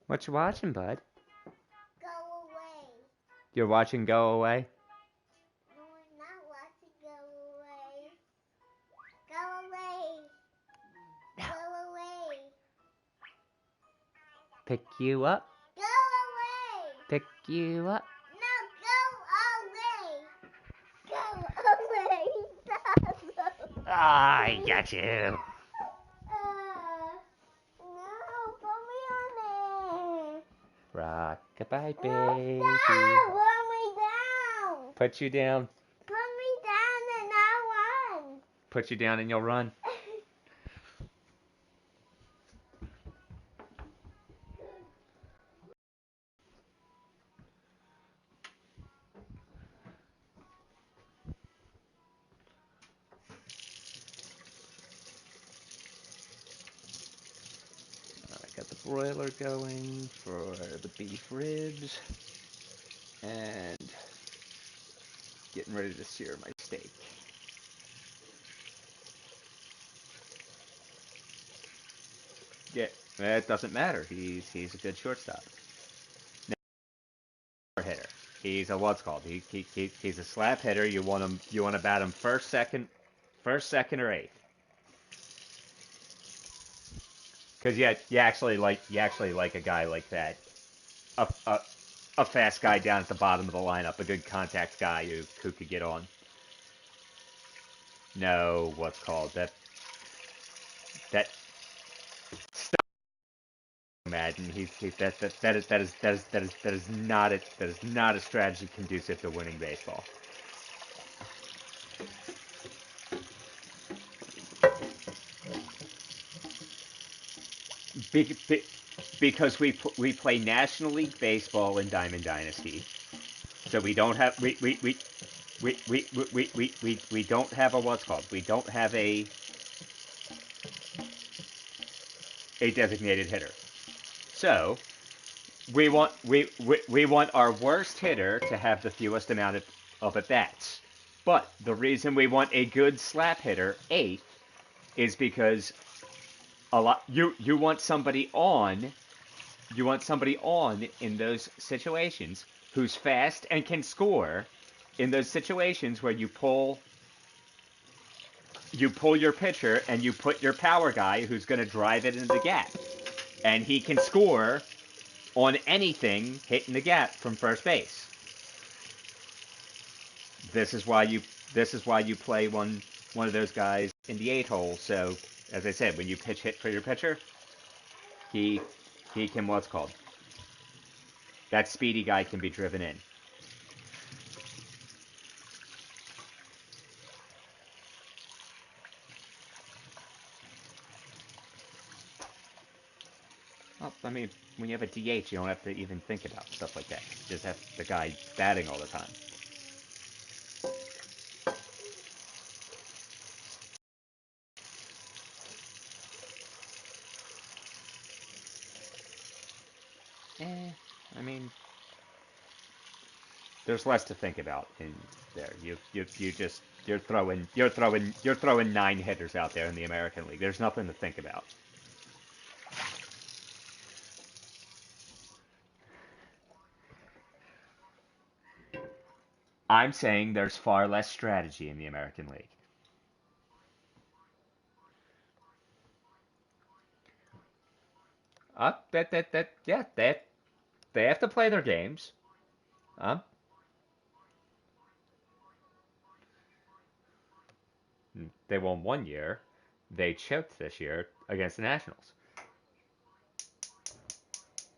What you watching, bud? Go away. You're watching Go Away? No, I'm not watching Go Away. Go away. No. Go away. Pick you up. Go away. Pick you up. No, go away. Go away. I got you. Rock-a-bye, baby. Stop! Put me down. Put you down. Put me down and I'll run. Put you down and you'll run. broiler going for the beef ribs. And getting ready to sear my steak. Yeah, it doesn't matter. He's a good shortstop. Hitter. He's a what's called. He's a slap hitter. You want him. You want to bat him first, second, or eighth. Because you actually like a guy like that. A fast guy down at the bottom of the lineup, a good contact guy who could get on. No, what's called that Madden. That is not a strategy conducive to winning baseball. Because we play National League Baseball in Diamond Dynasty, so we don't have we don't have a what's called. We don't have a designated hitter. So we want our worst hitter to have the fewest amount of at bats. But the reason we want a good slap hitter, eighth, is because you want somebody on in those situations who's fast and can score in those situations where you pull your pitcher and you put your power guy who's going to drive it into the gap, and he can score on anything hitting the gap from first base. This is why you play one of those guys in the 8-hole. So as I said, when you pitch hit for your pitcher, he can what's called. That speedy guy can be driven in. Well, I mean, when you have a DH, you don't have to even think about stuff like that. You just have the guy batting all the time. I mean, there's less to think about in there. You're throwing 9 hitters out there in the American League. There's nothing to think about. I'm saying there's far less strategy in the American League. They have to play their games. They won one year. They choked this year against the Nationals.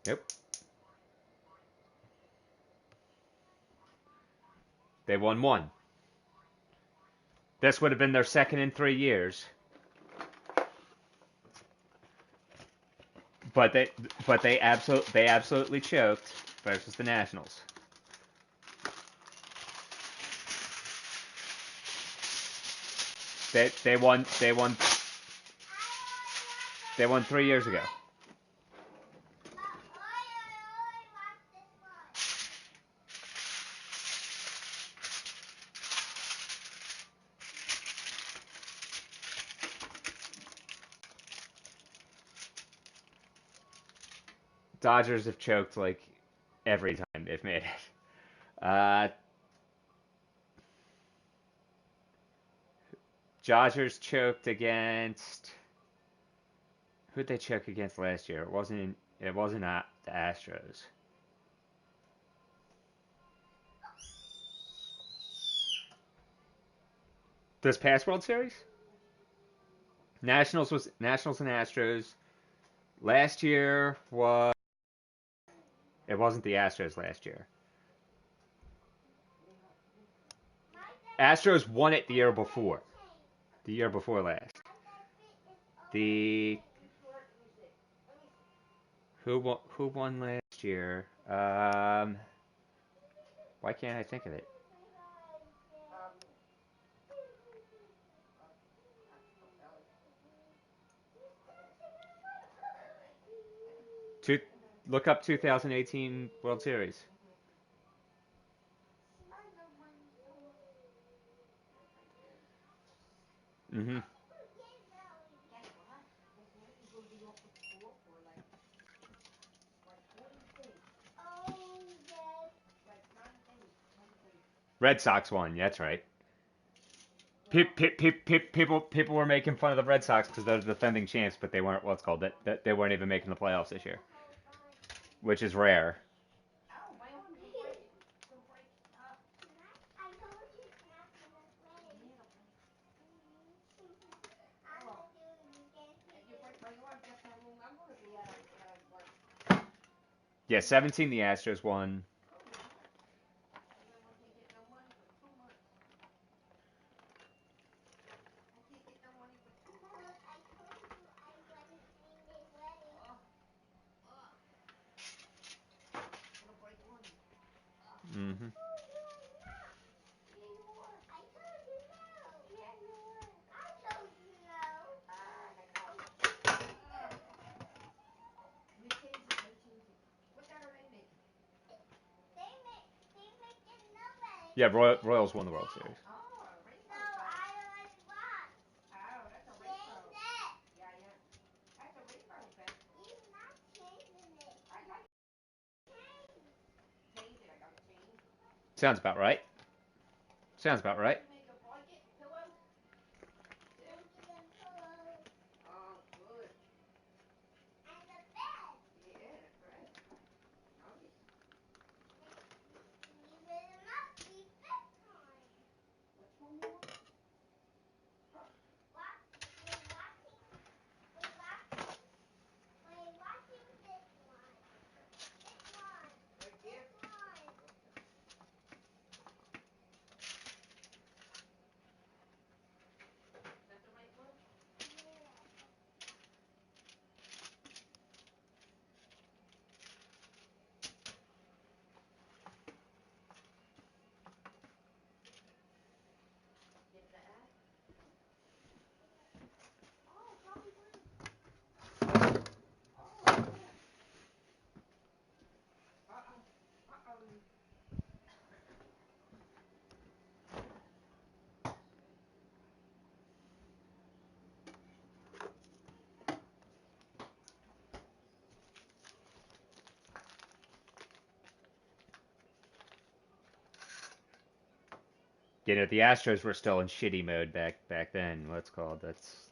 Nope. They won one. This would have been their second in 3 years. But they absolutely choked versus the Nationals. They won 3 years ago. Dodgers have choked like every time they've made it. Dodgers choked against. Who'd they choke against last year? It wasn't the Astros. This past World Series? Nationals and Astros. Last year was. It wasn't the Astros last year. Astros won it the year before. The year before last. Who won last year? Why can't I think of it? Look up 2018 World Series. Mm-hmm. Red Sox won. That's right. People were making fun of the Red Sox because they're the defending champs, but they weren't. What's called that? They weren't even making the playoffs this year, which is rare. Yeah, 17 the Astros won. Mm-hmm. Yeah, Royals won the World Series. Sounds about right. Sounds about right. You know, the Astros were still in shitty mode back then. What's called that's.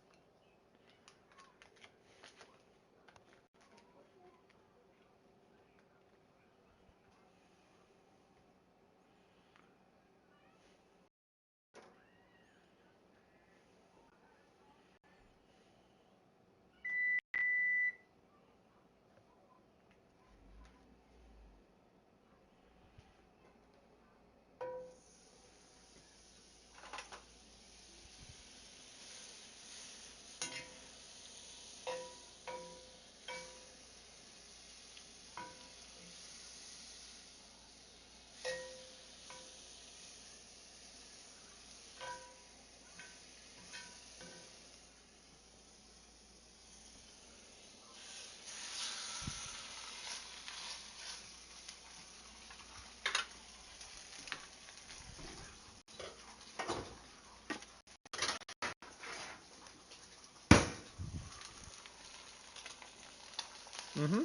Mm-hmm.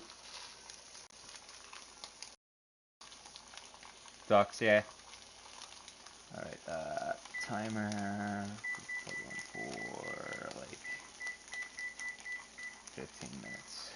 Ducks, yeah. All right, timer. Put one for like 15 minutes.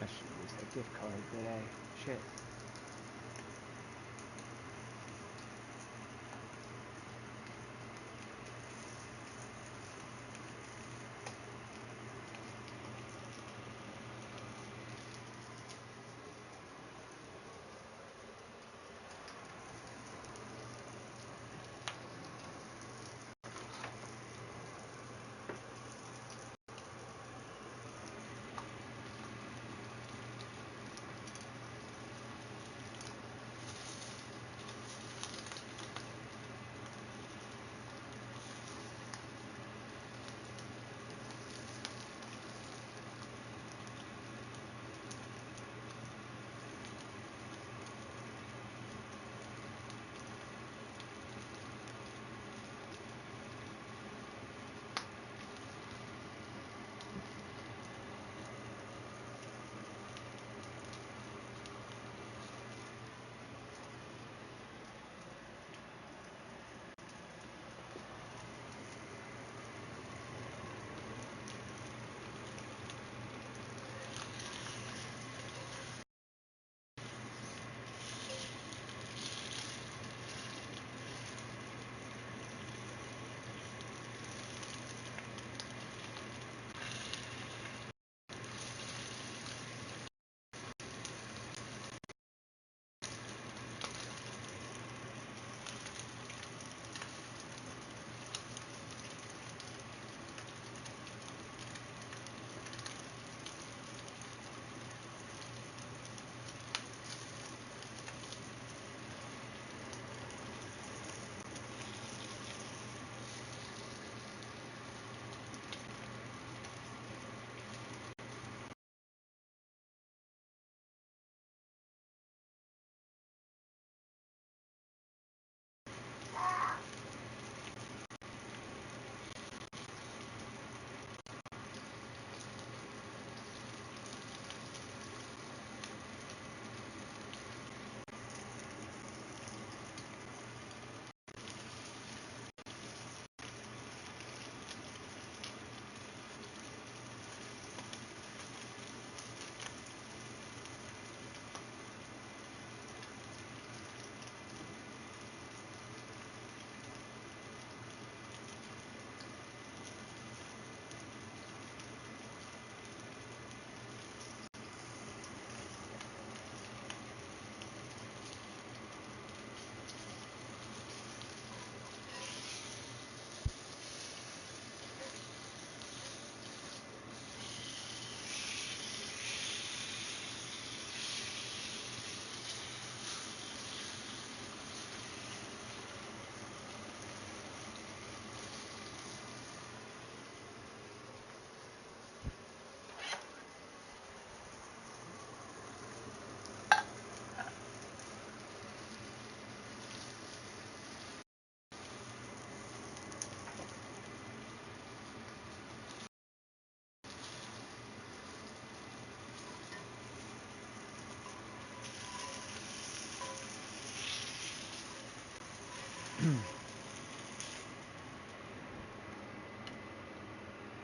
I should use that gift card today. Shit.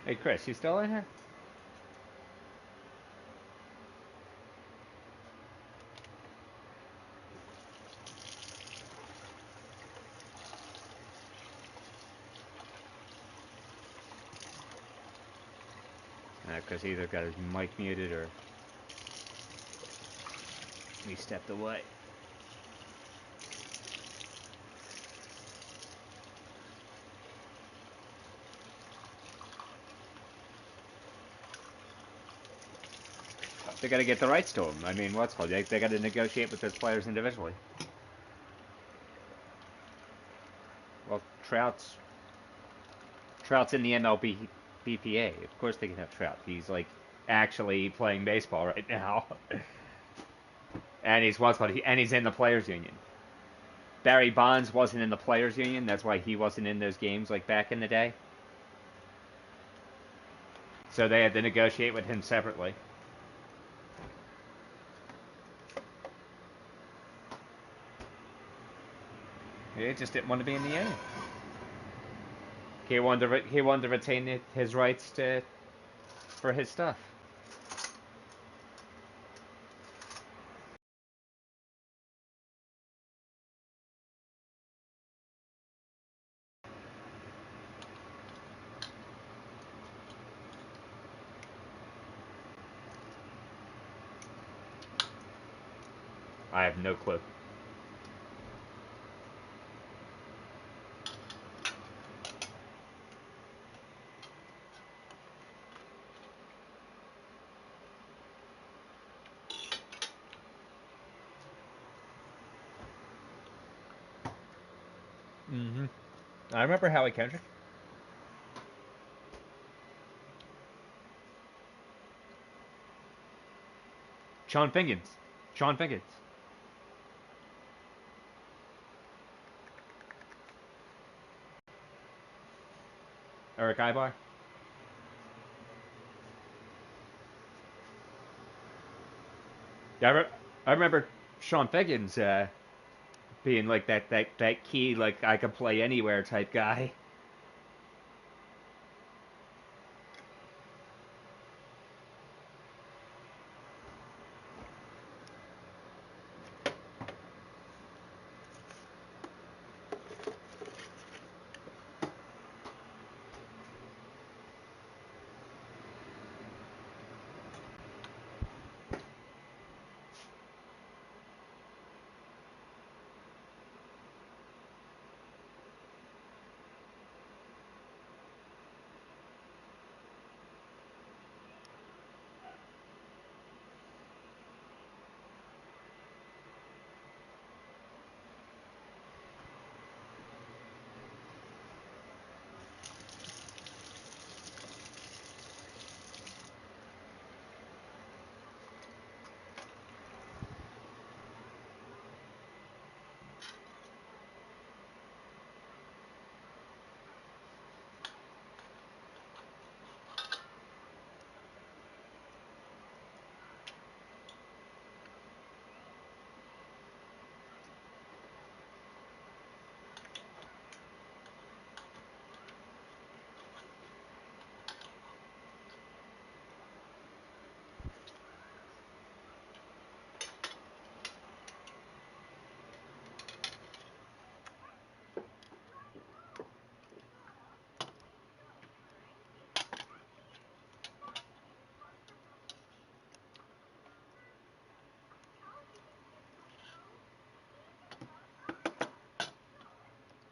Hey, Chris, you still in here? Chris either got his mic muted or he stepped away. They got to get the rights to him. I mean, what's called? They got to negotiate with those players individually. Well, Trout's in the MLB BPA. Of course they can have Trout. He's like actually playing baseball right now, and he's what's called? And he's in the players union. Barry Bonds wasn't in the players union. That's why he wasn't in those games like back in the day. So they had to negotiate with him separately. He just didn't want to be in the union. He wanted to retain his rights for his stuff. I have no clue. Mm-hmm. I remember Howie Kendrick. Sean Figgins. Eric Ibar. Yeah, I remember Sean Figgins being like that key, like I could play anywhere type guy.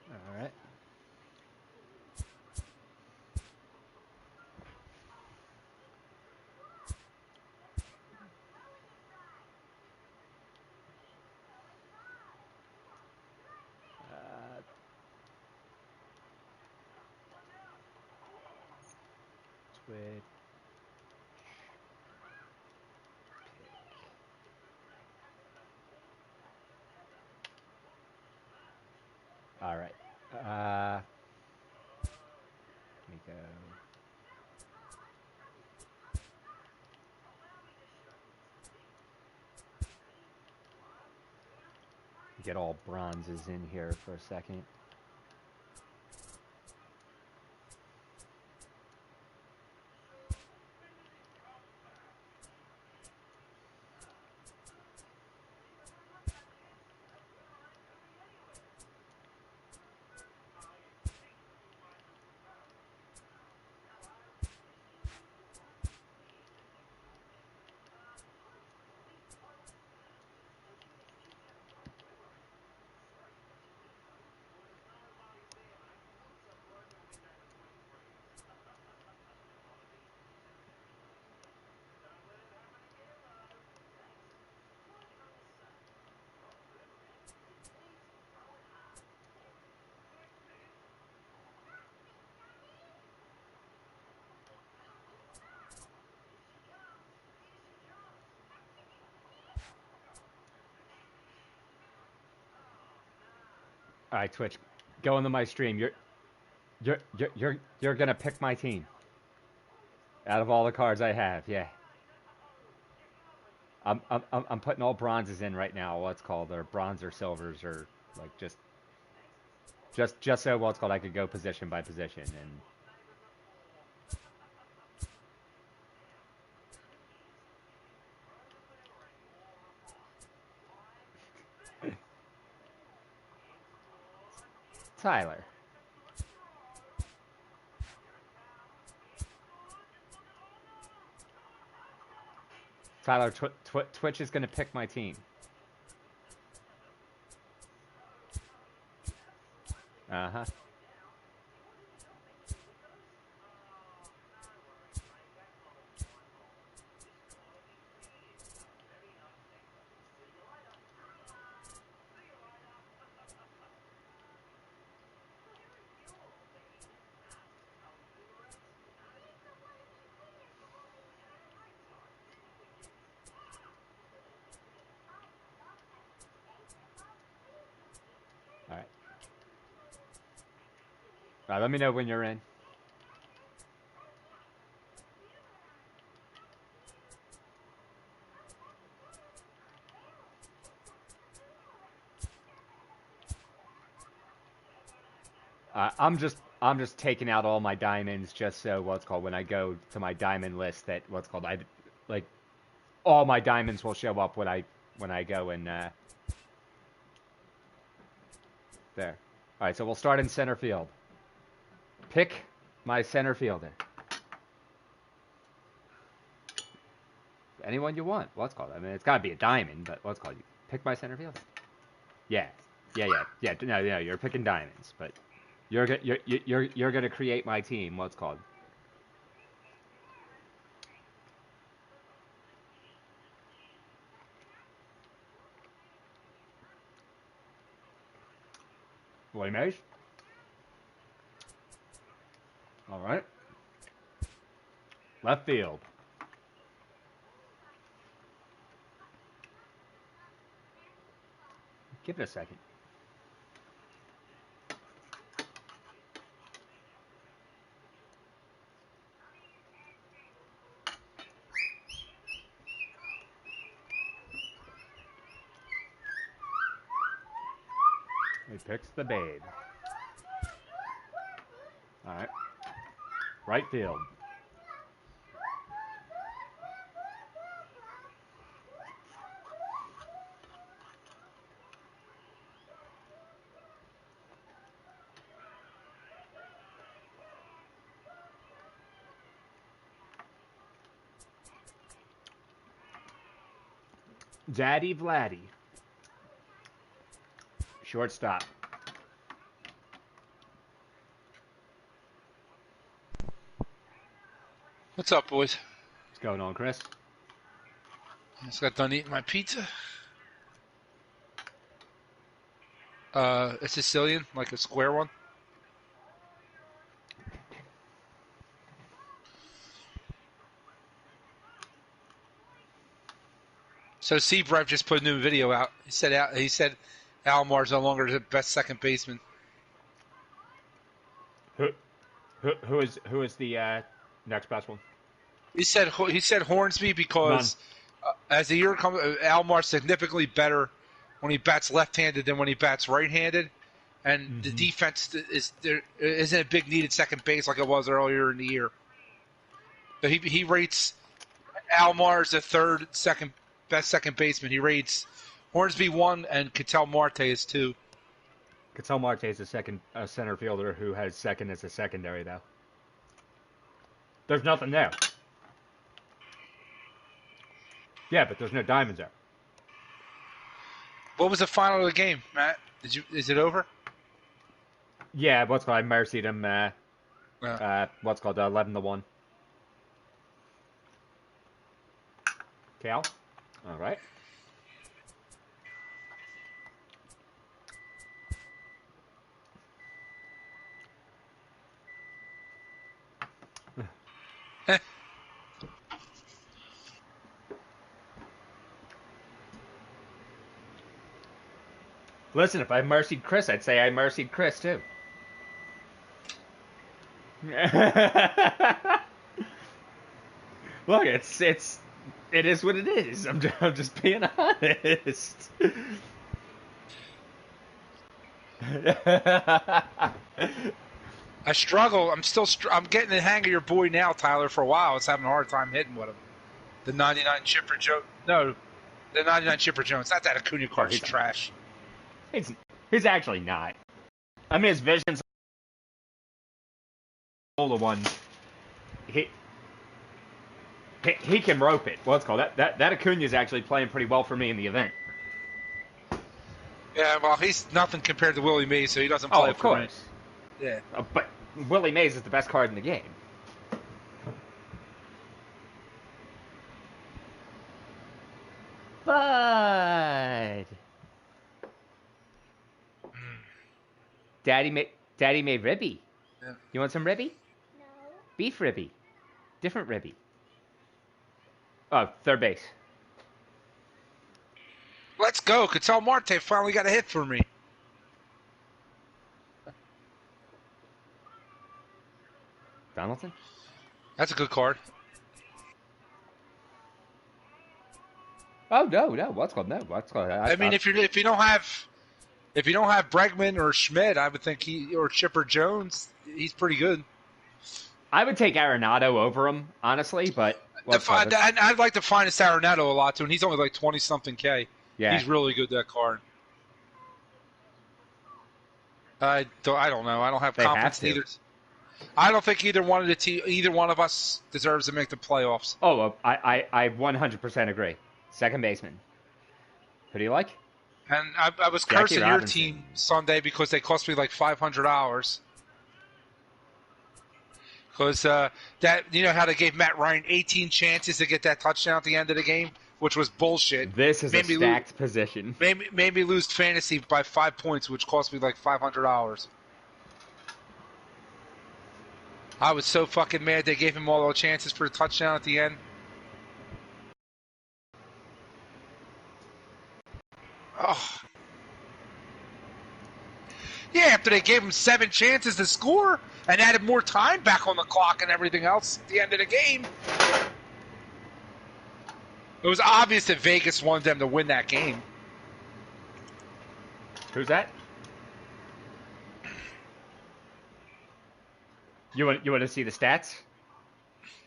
All right. Twitch. All right. Let me go. Get all bronzes in here for a second. All right, Twitch, go into my stream. You're gonna pick my team out of all the cards I have. Yeah. I'm putting all bronzes in right now. What's called, or bronze or silvers, or like just so what's called I could go position by position and. Tyler. Tyler, Twitch is going to pick my team. Uh-huh. All right, let me know when you're in. I'm just taking out all my diamonds just so what's called when I go to my diamond list that what's called I like all my diamonds will show up when I go and there. All right, so we'll start in center field. Pick my center fielder. Anyone you want. What's called? I mean, it's got to be a diamond, but what's called? You pick my center fielder. Yeah. No, you're picking diamonds, but you're gonna create my team. What's called? William. All right. Left field. Give it a second. He picks the babe. All right. Right field. Daddy Vladdy. Shortstop. What's up, boys? What's going on, Chris? Just got done eating my pizza. A Sicilian, like a square one. So Seabrev just put a new video out. He said Almar's no longer the best second baseman. Who is the next best one? He said Hornsby because as the year comes, Almar's significantly better when he bats left-handed than when he bats right-handed, and the defense isn't a big need at second base like it was earlier in the year. But he rates Almar as the second best second baseman. He rates Hornsby 1 and Ketel Marte as 2. Ketel Marte is a center fielder who has second as a secondary, though. There's nothing there. Yeah, but there's no diamonds there. What was the final of the game, Matt? Is it over? Yeah, what's called I mercied him. What's called 11-1. Cal. All right. Listen, if I mercied Chris, I'd say I mercied Chris too. Look, it is what it is. I'm just being honest. I struggle. I'm getting the hang of your boy now, Tyler. For a while, I was having a hard time hitting with him. The 99 Chipper Jones. No, the 99 Chipper Jones. Not that Acuna card's trash. He's actually not. I mean, his vision's the one. He can rope it. What's called that Acuna's actually playing pretty well for me in the event. Yeah, well, he's nothing compared to Willie Mays, so he doesn't play of course. Me. Yeah. But Willie Mays is the best card in the game. But Daddy made ribby. Yeah. You want some ribby? No. Beef ribby. Different ribby. Oh, third base. Let's go. Ketel Marte finally got a hit for me. Donaldson? That's a good card. Oh no! What's called no? What's called? I mean, if you don't have Bregman or Schmidt, I would think or Chipper Jones, he's pretty good. I would take Arenado over him, honestly, but I'd like to find Arenado a lot too, and he's only like 20-something K. Yeah, he's really good, that card. I don't know. I don't have confidence in either. I don't think either one of us deserves to make the playoffs. Oh, I 100% agree. Second baseman. Who do you like? And I was cursing your team Sunday because they cost me like $500. Because how they gave Matt Ryan 18 chances to get that touchdown at the end of the game, which was bullshit. This is a stacked position. Made me lose fantasy by 5 points, which cost me like $500. I was so fucking mad they gave him all those chances for the touchdown at the end. Oh. Yeah, after they gave him 7 chances to score and added more time back on the clock and everything else at the end of the game. It was obvious that Vegas wanted them to win that game. Who's that? You want to see the stats?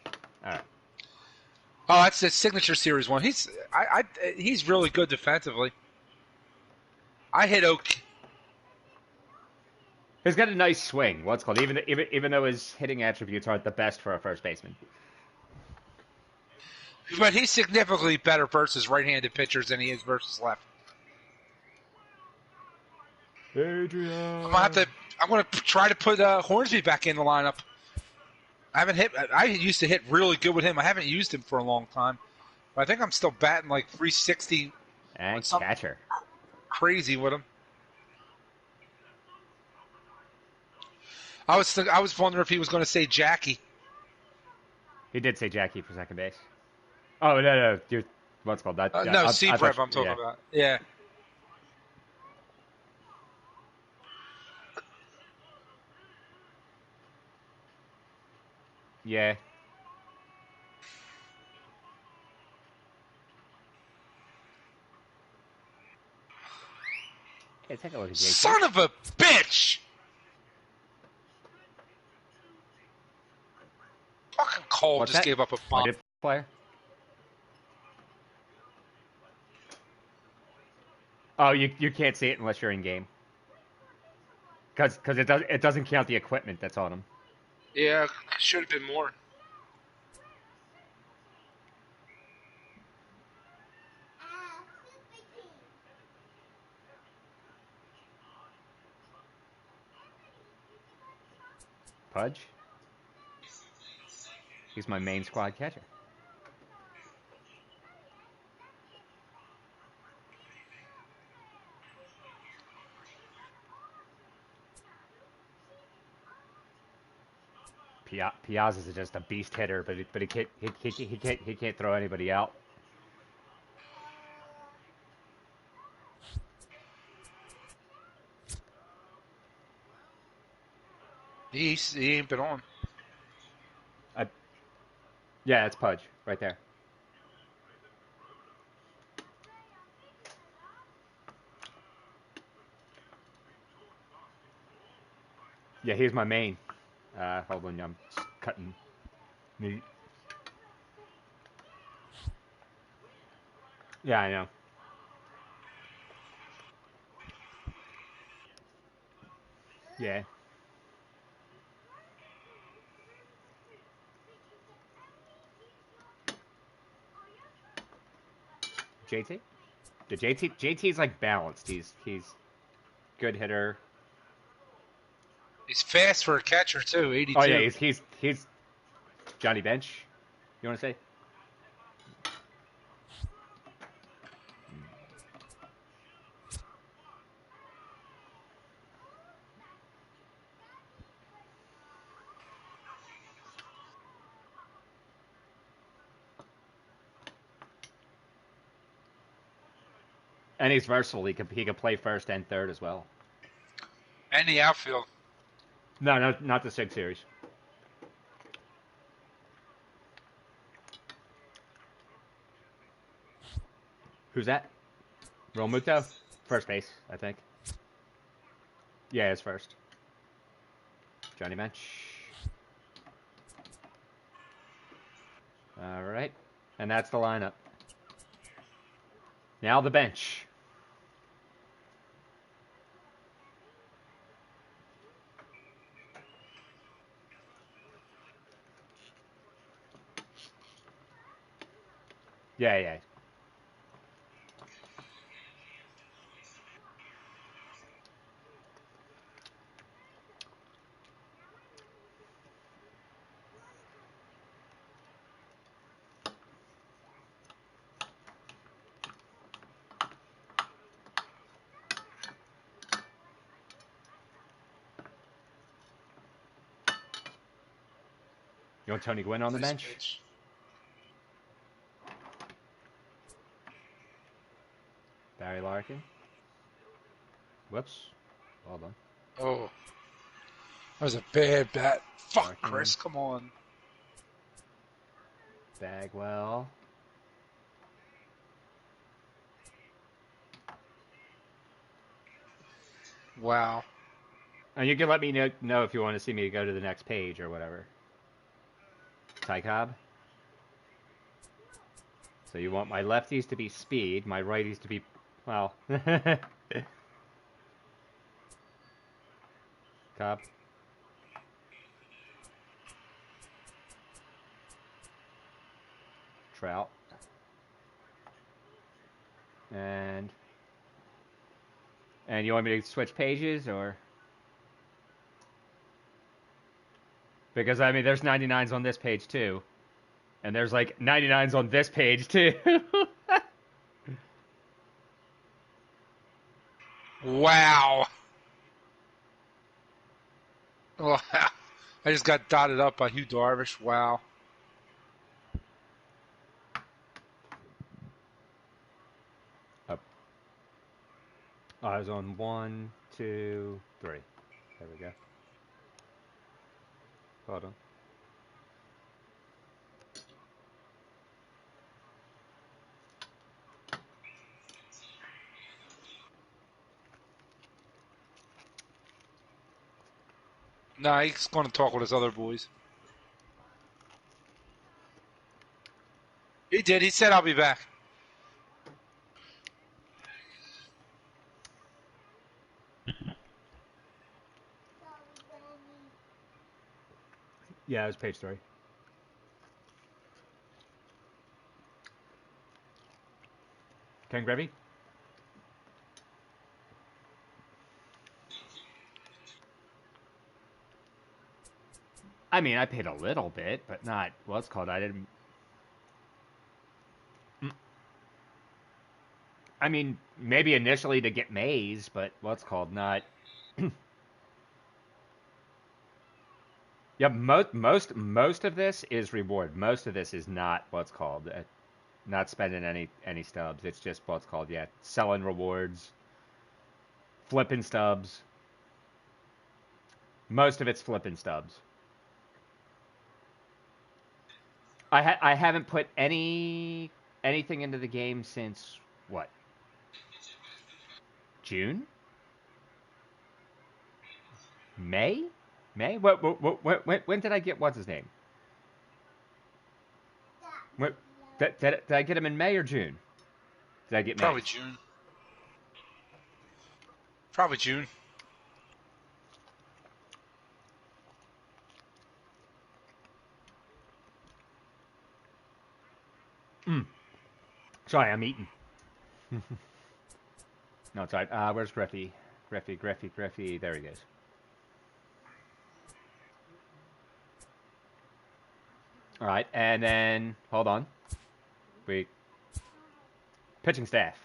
All right. Oh, that's the signature series one. He's really good defensively. I hit Oak. He's got a nice swing. What's called even though his hitting attributes aren't the best for a first baseman. But he's significantly better versus right-handed pitchers than he is versus left. Adrian. I'm gonna try to put Hornsby back in the lineup. I used to hit really good with him. I haven't used him for a long time. But I think I'm still batting like 360. And catcher. Crazy with him. I was wondering if he was going to say Jackie. He did say Jackie for second base. Oh no, you're what's called that? No, C-Prep I'm talking about. Yeah. Yeah. Hey, take a look at Jake. Son of a bitch! Fucking Cole just gave up a bomb. Player? Oh, you can't see it unless you're in game. Because it doesn't count the equipment that's on him. Yeah, should have been more. Pudge? He's my main squad catcher. Piazza's is just a beast hitter, but he can't throw anybody out. He ain't been on. Yeah, it's Pudge right there. Yeah, he's my main. Hold on, I'm cutting meat. Yeah, I know. Yeah. JT? The JT's like balanced. He's good hitter. He's fast for a catcher too. 82. Oh yeah, he's Johnny Bench. You want to say? And he's versatile. He could play first and third as well. And the outfield. No, not the Sig Series. Who's that? Romuto? First base, I think. Yeah, it's first. Johnny Bench. All right. And that's the lineup. Now the bench. Yeah. You want Tony Gwynn on the bench? Pitch. Barry Larkin. Whoops. Hold on. Oh. That was a bad bat. Fuck, Larkin. Chris, come on. Bagwell. Wow. And you can let me know if you want to see me go to the next page or whatever. Ty Cobb. So you want my lefties to be speed, my righties to be, well. Cobb. Trout. And you want me to switch pages or? Because I mean there's 99s on this page too. And there's like 99s on this page too. Wow. Wow. I just got dotted up by Hugh Darvish. Wow. Up. Eyes on 1, 2, 3. There we go. Hold on. Nah, he's going to talk with his other boys. He did. He said, I'll be back. Yeah, it was page 3. Ken Grevy? I mean, I paid a little bit, but not what's called. I didn't. I mean, maybe initially to get Mays, but what's called not. Yeah, most of this is reward. Most of this is not what's called not spending any stubs. It's just what's called selling rewards, flipping stubs. Most of it's flipping stubs. I haven't put anything into the game since what? June? May? When did I get what's his name? Did I get him in May or June? Did I get May? Probably June. Probably June. Sorry, I'm eating. No, it's all right. Where's Griffey? Griffey. There he goes. All right, and then hold on. Pitching staff.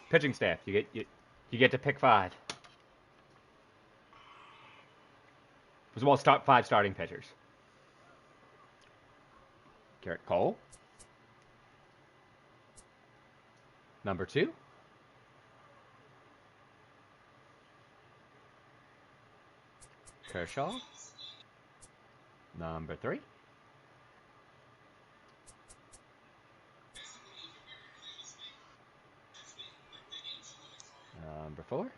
Pitching staff. You get to pick 5. Well, start 5 starting pitchers. Garrett Cole. Number 2. Kershaw. Number 3. Number 4.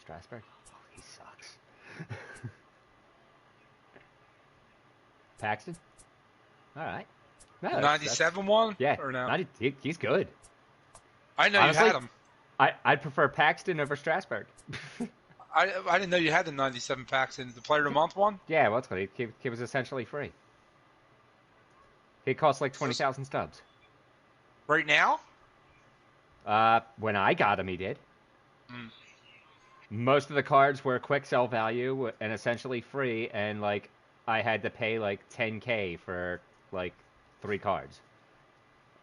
Strasburg. Oh, he sucks. Paxton. All right. No, 97 one? Yeah. Or no? 90, he's good. I know Honestly, you had him. I'd prefer Paxton over Strasburg. I didn't know you had the 97 Paxton, the Player of the Month one. Yeah, well, that's good. He was essentially free. He cost like 20,000 stubs. Right now? When I got him, he did. Mm. Most of the cards were quick sell value and essentially free, and like I had to pay like 10K for like 3 cards.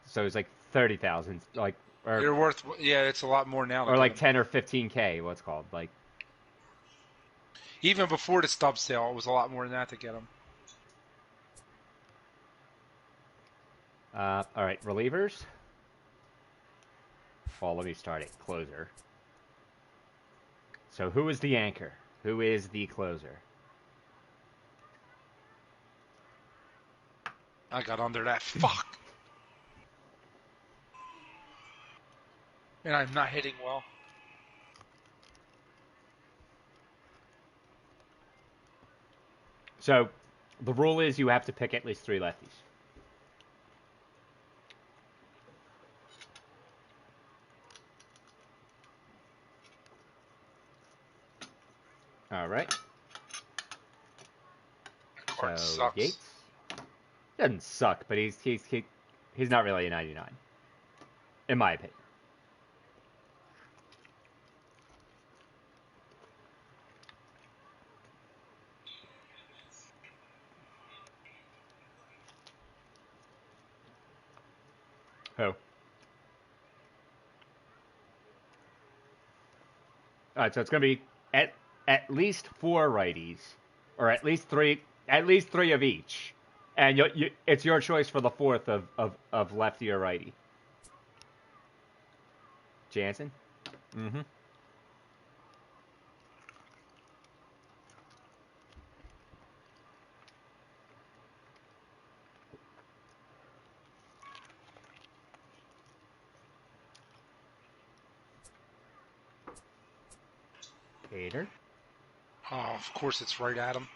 So it was like 30,000, like you're worth. Yeah, it's a lot more now. Or like 10 or 15K. What's called like. Even before the stub sale, it was a lot more than that to get them. All right, relievers. Well, let me start at closer. So who is the anchor? Who is the closer? I got under that. Fuck. And I'm not hitting well. So the rule is you have to pick at least 3 lefties. All right. Card so sucks. Yates doesn't suck, but he's not really a 99, in my opinion. Who? All right, so it's going to be at least 4 righties, or at least three of each, and it's your choice for the 4th of lefty or righty. Jansen. Mm-hmm. Hader. Oh, of course it's right at him.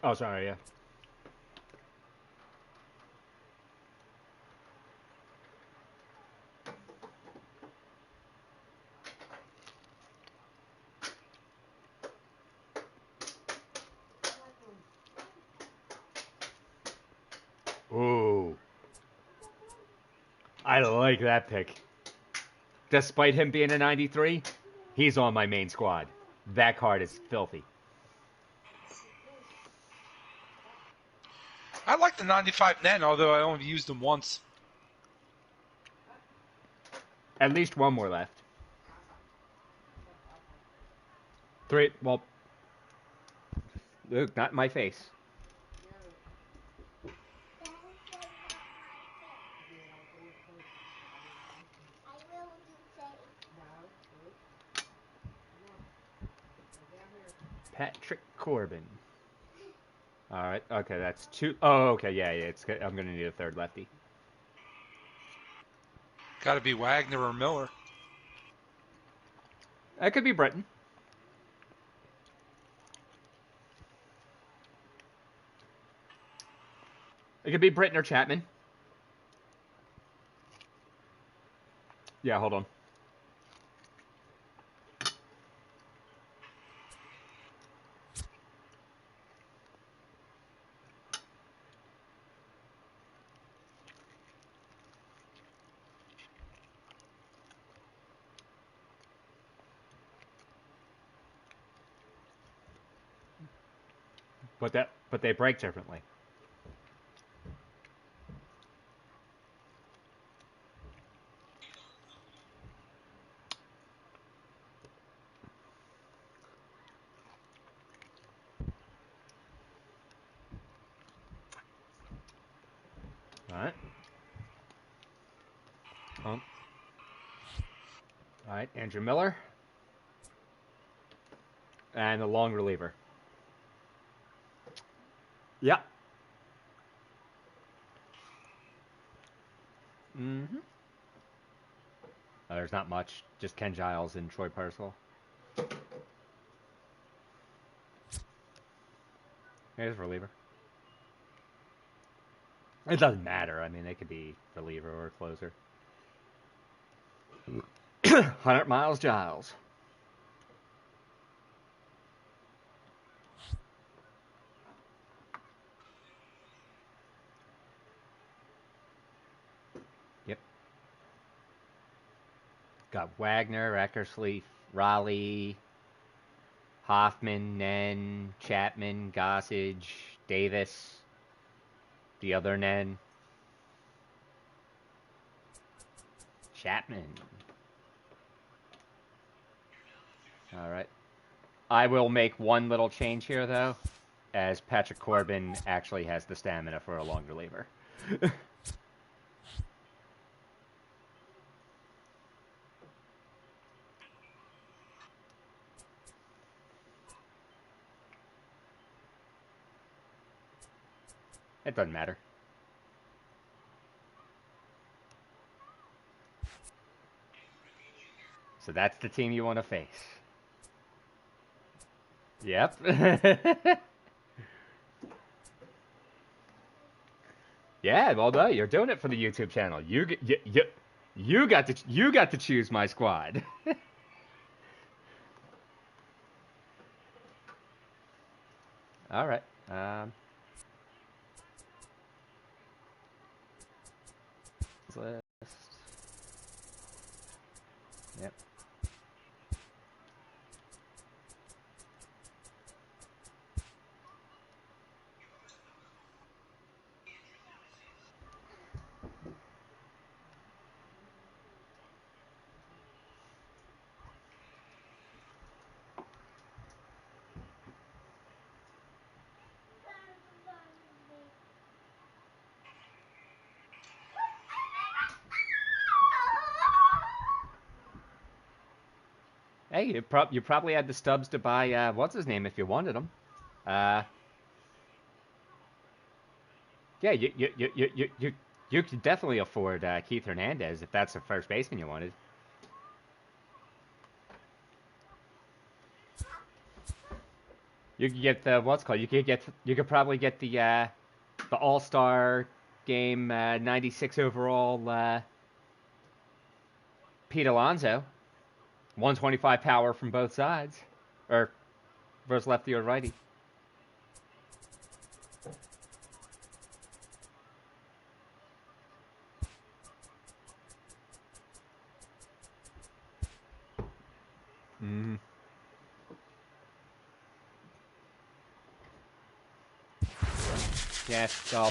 Oh, sorry, yeah. Ooh. I like that pick. Despite him being a 93, he's on my main squad. That card is filthy. I like the 95 Nen, although I only used them once. At least one more left. 3. Well, Luke, not in my face. Patrick Corbin. All right. Okay, that's 2. Oh, okay. Yeah. It's good. I'm gonna need a third lefty. Got to be Wagner or Miller. That could be Britton. It could be Britton or Chapman. Yeah, hold on. But they break differently. All right, Andrew Miller. And the long reliever. Yep. Mm-hmm. There's not much. Just Ken Giles and Troy Purcell. Here's reliever. It doesn't matter. I mean, they could be reliever or closer. 100 Miles Giles. Yep. Got Wagner, Eckersley, Raleigh, Hoffman, Nen, Chapman, Gossage, Davis, the other Nen. Chapman. All right. I will make one little change here, though, as Patrick Corbin actually has the stamina for a long reliever. It doesn't matter. So that's the team you want to face. Yep. Yeah, well, no, you're doing it for the YouTube channel. You got to choose my squad. All right. List. Yep. Hey, you probably had the stubs to buy what's his name if you wanted them. Yeah, you could definitely afford Keith Hernandez if that's the first baseman you wanted. You could get the what's called. You could probably get the All-Star game 96 overall Pete Alonso. 125 power from both sides, or versus lefty or righty. Mm. Yes, well,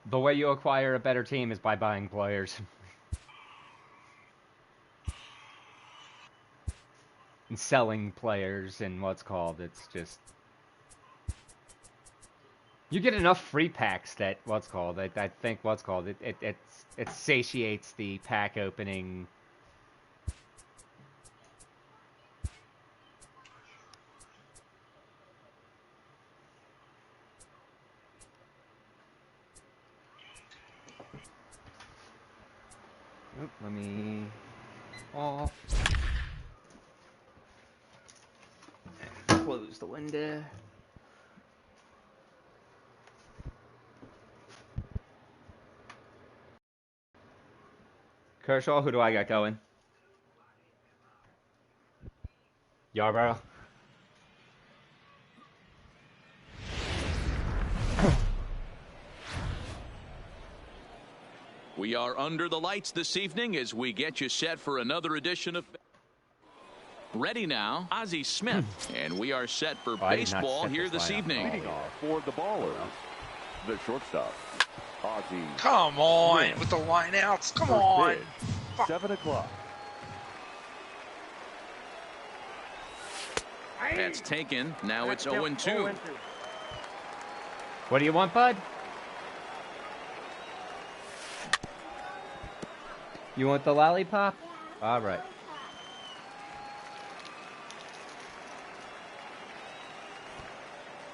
the way you acquire a better team is by buying players. and selling players and what's called. It's just you get enough free packs that what's called. I think what's called it satiates the pack opening. Oop, let me off. Close the window. Kershaw, who do I got going? Yarborough. We are under the lights this evening as we get you set for another edition of Ready Now, Ozzie Smith, and we are set for baseball here this evening. Leading off for the Ballers, the shortstop, Ozzie. Come on with the lineouts. Come on. 7 o'clock. That's taken. Now it's 0-2. What do you want, bud? You want the lollipop? All right.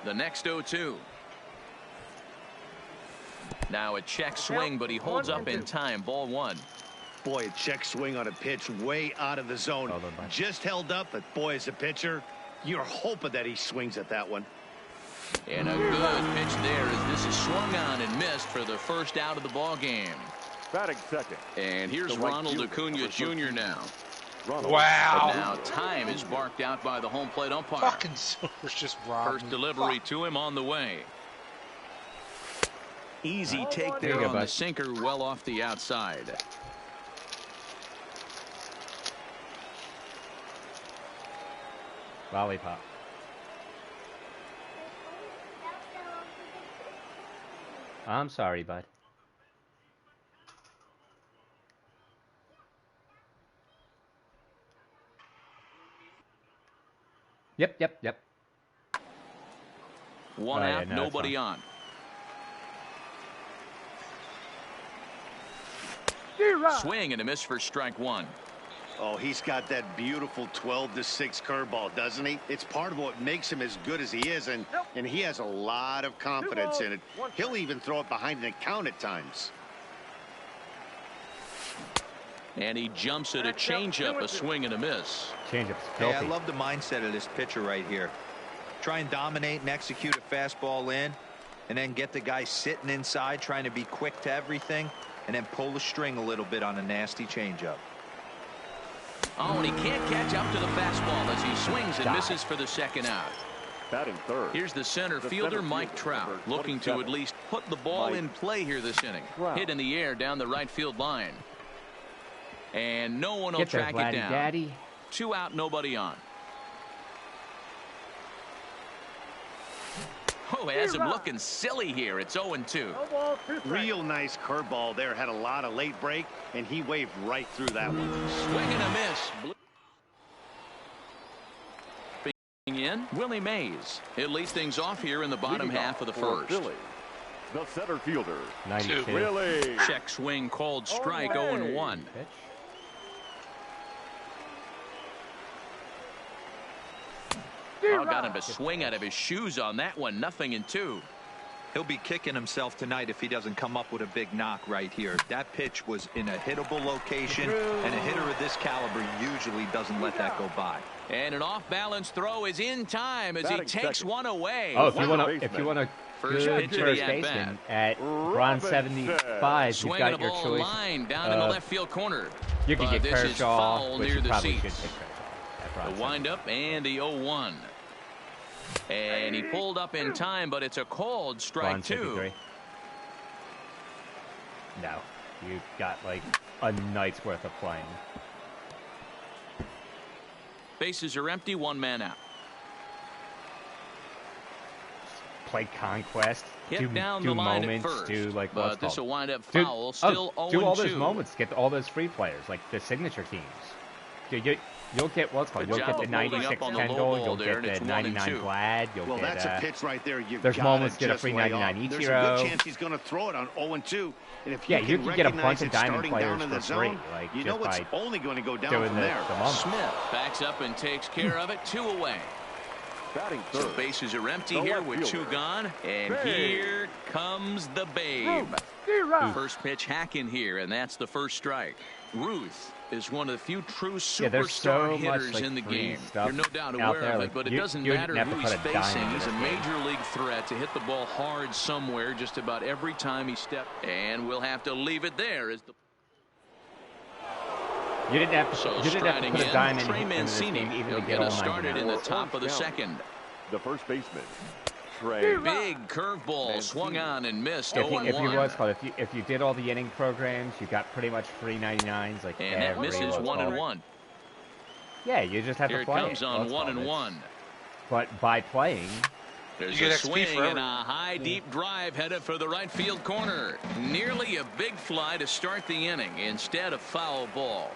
The next 0-2. Now a check swing, but he holds up in time. Ball 1. Boy, a check swing on a pitch way out of the zone. Just held up, but boy, as a pitcher, you're hoping that he swings at that one. And a good pitch there as this is swung on and missed for the first out of the ball game. Batting second. And here's Ronald Acuna Jr. now. Wow. Now time is barked out by the home plate umpire. Fucking Silver's just robbed. First delivery to him on the way. Easy take there on the sinker, well off the outside. Lollipop. I'm sorry, bud. Yep. One out, nobody on. Swing and a miss for strike 1. Oh, he's got that beautiful 12-6 curveball, doesn't he? It's part of what makes him as good as he is, and he has a lot of confidence in it. He'll even throw it behind the count at times. And he jumps at a changeup, a swing and a miss. Changeup's Hey, filthy. I love the mindset of this pitcher right here. Try and dominate and execute a fastball in, and then get the guy sitting inside trying to be quick to everything, and then pull the string a little bit on a nasty changeup. Oh, and he can't catch up to the fastball as he swings and misses for the second out. Batting third. Here's the center fielder, Mike Trout, looking to at least put the ball in play here this inning. Hit in the air down the right field line. And no one will track it down. Daddy. 2 out, nobody on. Oh, has him looking silly here. It's 0-2. Real nice curveball there. Had a lot of late break, and he waved right through that one. Swing and a miss. In Willie Mays. It leads things off here in the bottom half of the first. Philly, the center fielder, 92. Willie. Check swing called strike. 0-1. Oh, got him to swing out of his shoes on that one. 0-2. He'll be kicking himself tonight if he doesn't come up with a big knock right here. That pitch was in a hittable location, and a hitter of this caliber usually doesn't let that go by. And an off-balance throw is in time as he takes one away. Oh, if you want to first good pitch first baseman at Ron 75, you've swinging got a your ball choice. line down in the left field corner. You could get this is Kershaw, foul which near you the probably seats. should take Kershaw. The windup and the 0-1. And he pulled up in time, but it's a called strike 2. No, you've got like a night's worth of playing. Bases are empty, 1 man out. Play conquest. Hit down the line moments, at first, do like but this will wind up foul. Still 0-2. Do all those moments. Get all those free players, like the signature teams. You'll get what's called. You'll get the 96 Kendall. You'll get the 99 Vlad. You'll get. That's a pitch right there. There's moments get a free 99 Ichiro. There's a good chance he's going to throw it on 0-2. And if you can get a bunch of diamond players for free. Like you know it's only going to go down from there. Smith backs up and takes care of it. 2 away. So bases are empty here with 2 gone. And here comes the Babe. First pitch hack in here, and that's the first strike. Ruth is one of the few true superstar hitters in the game. You're no doubt aware of it, but it doesn't matter who he's facing. He's a major league threat to hit the ball hard somewhere just about every time he steps. And we'll have to leave it there as the You didn't have to put a diamond Trey Mancini will get us started in the top of the second. The first baseman, Trey. Big curveball swung on and missed. If you did all the inning programs, you got pretty much free 99s. Like and that misses 1-1. Yeah, you just have Here to play. Here it comes on 1-1. But by playing, there's a swing and a high deep drive headed for the right field corner. Nearly a big fly to start the inning instead of foul ball.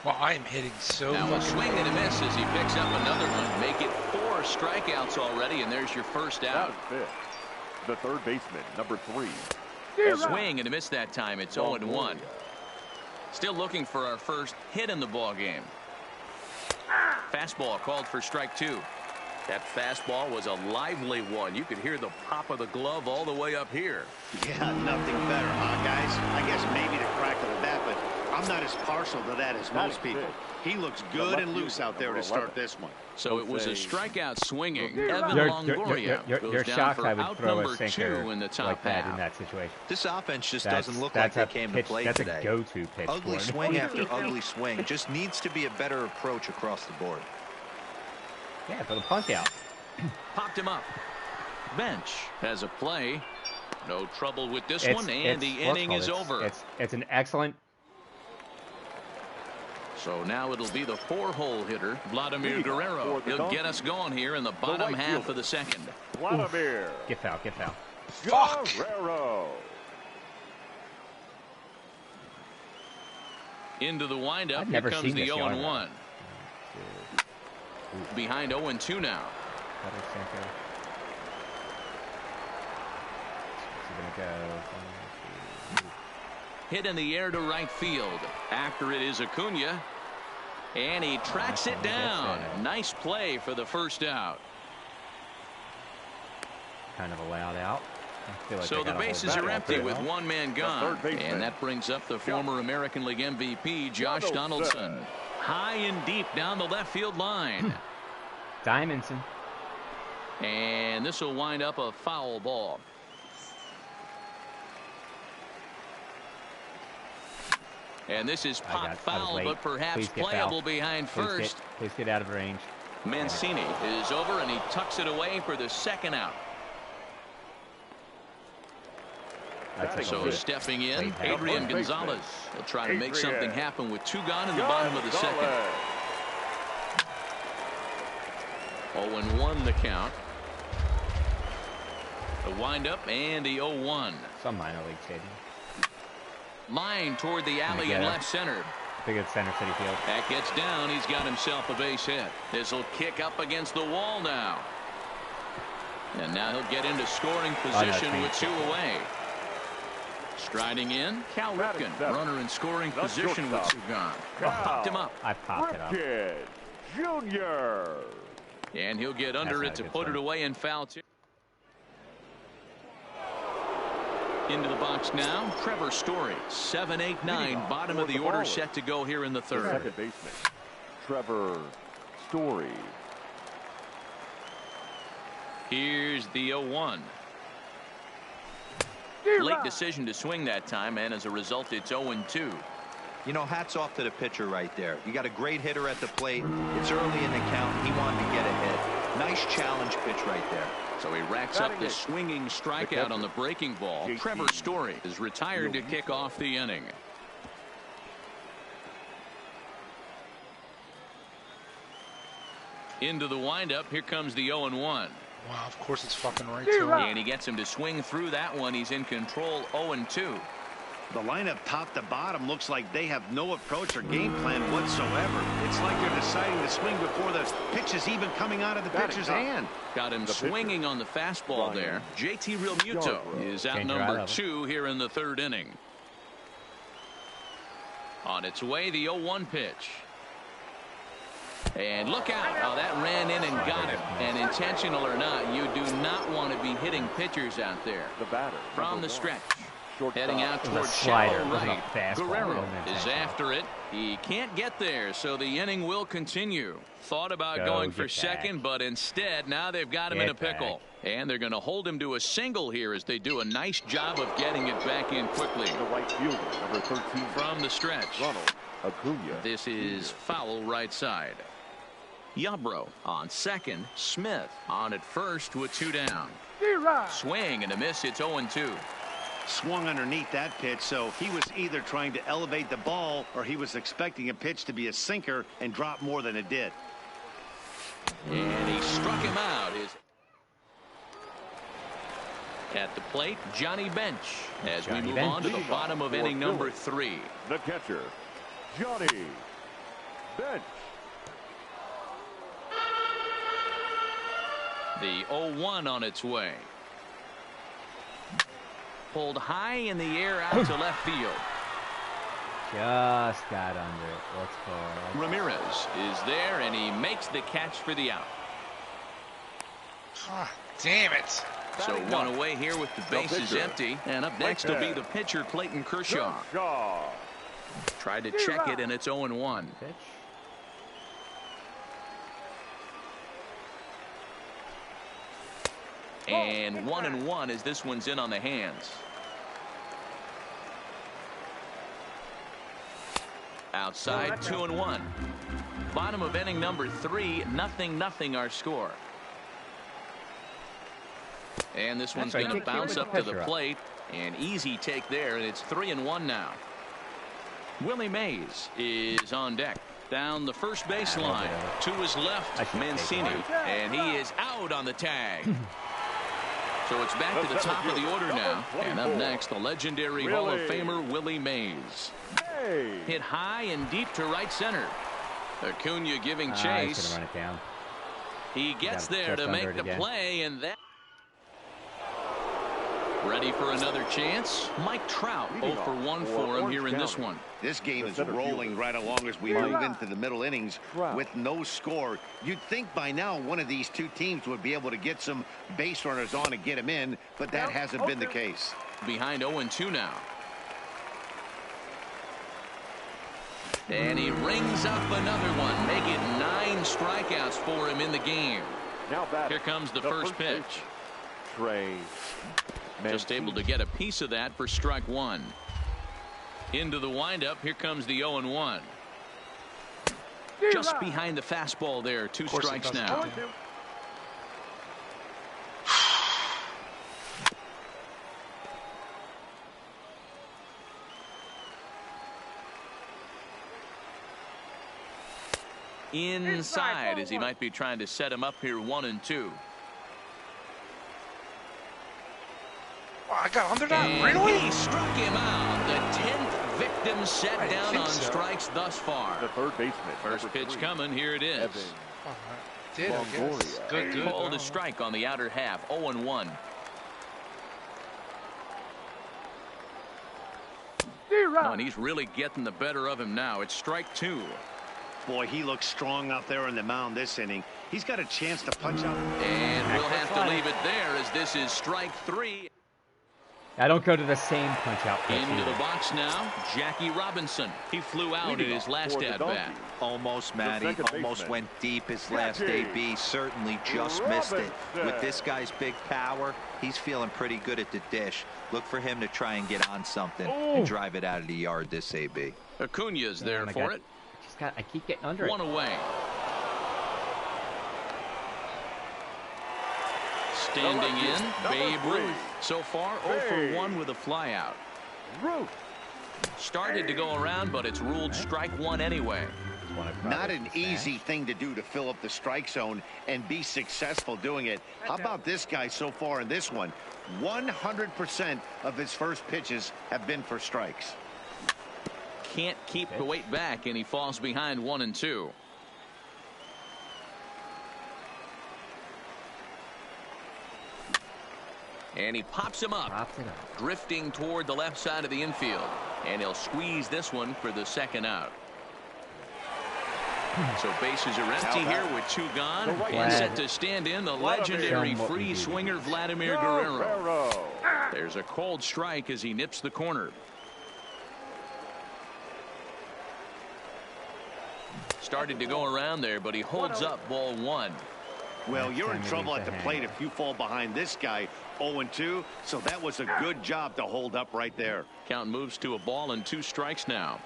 Well, I am hitting so now much. A swing and a miss as he picks up another one. Make it 4 strikeouts already, and there's your first out. The third baseman, number 3. A swing and a miss that time. It's 0-1. Still looking for our first hit in the ball game. Fastball called for strike 2. That fastball was a lively one. You could hear the pop of the glove all the way up here. Yeah, nothing better, huh, guys? I guess maybe the crack of the bat, but I'm not as partial to that as most people. He looks good and loose out there to start this one. So it was a strikeout swinging. Evan Longoria you're shocked I would throw a sinker in the top like that half. in that situation. This offense just doesn't look like they came to play today. That's a go-to pitch. Ugly swing after ugly swing. Just needs to be a better approach across the board. Yeah, for the punch out. Popped him up. Bench has a play. No trouble with this one, and the inning is over. It's an excellent. So now it'll be the 4-hole hitter, Vladimir Guerrero. He'll get us going here in the bottom half of the second. Vladimir. Get foul, get foul. Guerrero. Into the windup. Here comes the 0-1. Behind 0-2 now. Hit in the air to right field. After it is Acuna. And he tracks it down. Nice play for the first out. Kind of allowed out. Like so the bases are empty with one man gone. And that brings up the former American League MVP, Josh Donaldson. High and deep down the left field line. Diamondson. And this will wind up a foul ball. And this is pop foul, but perhaps playable behind first. Please get out of range. Mancini is over, and he tucks it away for the second out. So stepping in, Adrian Gonzalez. He'll try to make something happen with 2 gone in the bottom of the second. 0-1 the count. The windup and the 0-1. Some minor league stadium. Line toward the alley in left center. Big at Center City Field. That gets down. He's got himself a base hit. This will kick up against the wall now. And now he'll get into scoring position with 2 away. Striding in, Cal Ripken, runner in scoring position with 2 gone. Popped him up. I popped it up. Jr. And he'll get under it to put it away in foul 2. Into the box now, Trevor Story. 7-8-9, bottom of the order set to go here in the third. Second baseman, Trevor Story. Here's the 0-1. Late decision to swing that time, and as a result, it's 0-2. You know, hats off to the pitcher right there. You got a great hitter at the plate. It's early in the count. He wanted to get a hit. Nice challenge pitch right there. So he racks up the swinging strikeout on the breaking ball. Trevor Story is retired to kick off the inning. Into the windup. Here comes the 0-1. Wow, of course it's fucking right too. And he gets him to swing through that one. He's in control. 0-2. The lineup top to bottom looks like they have no approach or game plan whatsoever. It's like they're deciding to swing before the pitch is even coming out of the pitcher's hand. Got him swinging on the fastball there. JT Realmuto is out number 2 here in the 3rd inning. On its way, the 0-1 pitch. And look out. Oh, that ran in and got him. And intentional or not, you do not want to be hitting pitchers out there. From the stretch. Heading out towards shallow right. Guerrero is after it. He can't get there, so the inning will continue. Thought about going for second, but instead now they've got him in a pickle. And they're going to hold him to a single here as they do a nice job of getting it back in quickly. The right fielder, number 13. From the stretch. Ronald Acuna. This is foul right side. Yarbrough on second. Smith on at first with 2 down. Swing and a miss. It's 0-2. Swung underneath that pitch, so he was either trying to elevate the ball or he was expecting a pitch to be a sinker and drop more than it did. And he struck him out. At the plate, Johnny Bench as we move on to the bottom of inning number 3. The catcher, Johnny Bench. The 0-1 on its way. Pulled high in the air out to left field. Just got under it. Let's go. Ramirez is there, and he makes the catch for the out. Oh, damn it. So 1 away here with the bases empty. And up next will be the pitcher, Clayton Kershaw. Tried to check it, and it's 0-1. And 1-1 as this one's in on the hands. Outside, 2-1. Bottom of inning number 3, 0-0 our score. And this one's going to bounce up to the plate. An easy take there, and it's 3-1 now. Willie Mays is on deck. Down the first baseline. To his left, Mancini. And he is out on the tag. So it's back to the top of the order now. And up next, the legendary Hall of Famer Willie Mays. Hit high and deep to right center. Acuna giving chase. Run it down. He gets there to make the play, and that. Ready for another chance? Mike Trout 0 for 1 for him here in this one. This game is rolling right along as we move into the middle innings with no score. You'd think by now one of these two teams would be able to get some base runners on and get him in, but that hasn't been the case. Behind 0-2 now. And he rings up another one. Make it 9 strikeouts for him in the game. Here comes the first pitch. Trey. Just able to get a piece of that for strike 1. Into the windup. Here comes the 0-1. Just behind the fastball there. 2 strikes now. Inside as he might be trying to set him up here 1-2. I got under that. And really? He struck him out. The 10th victim set down on strikes thus far. The third baseman. First pitch coming. Here it is. Good. Called a strike on the outer half. 0-1. Oh, and he's really getting the better of him now. It's strike 2. Boy, he looks strong out there on the mound this inning. He's got a chance to punch out. And we'll have to leave it there as this is strike 3. I don't go to the same punch-out pitch Into either. the box now, Jackie Robinson. He flew out in his last at-bat. Almost, Matty. Almost went deep his last AB. Certainly just missed it. With this guy's big power, he's feeling pretty good at the dish. Look for him to try and get on something and drive it out of the yard this AB. Acuna's there for it. I keep getting under 1 away. Standing in, Babe Ruth. So far, 0 for 1 with a flyout. Started to go around, but it's ruled strike 1 anyway. one. Not an easy thing to do to fill up the strike zone and be successful doing it. How about this guy so far in this one? 100% of his first pitches have been for strikes. Can't keep the weight back, and he falls behind 1-2. And he pops him up, drifting toward the left side of the infield. And he'll squeeze this one for the second out. So bases are empty here with 2 gone. And set to stand in the legendary free swinger Vladimir Guerrero. There's a cold strike as he nips the corner. Started to go around there, but he holds up ball 1. Well, you're in trouble at the plate if you fall behind this guy 0-2, so that was a good job to hold up right there. Count moves to a ball and 2 strikes now.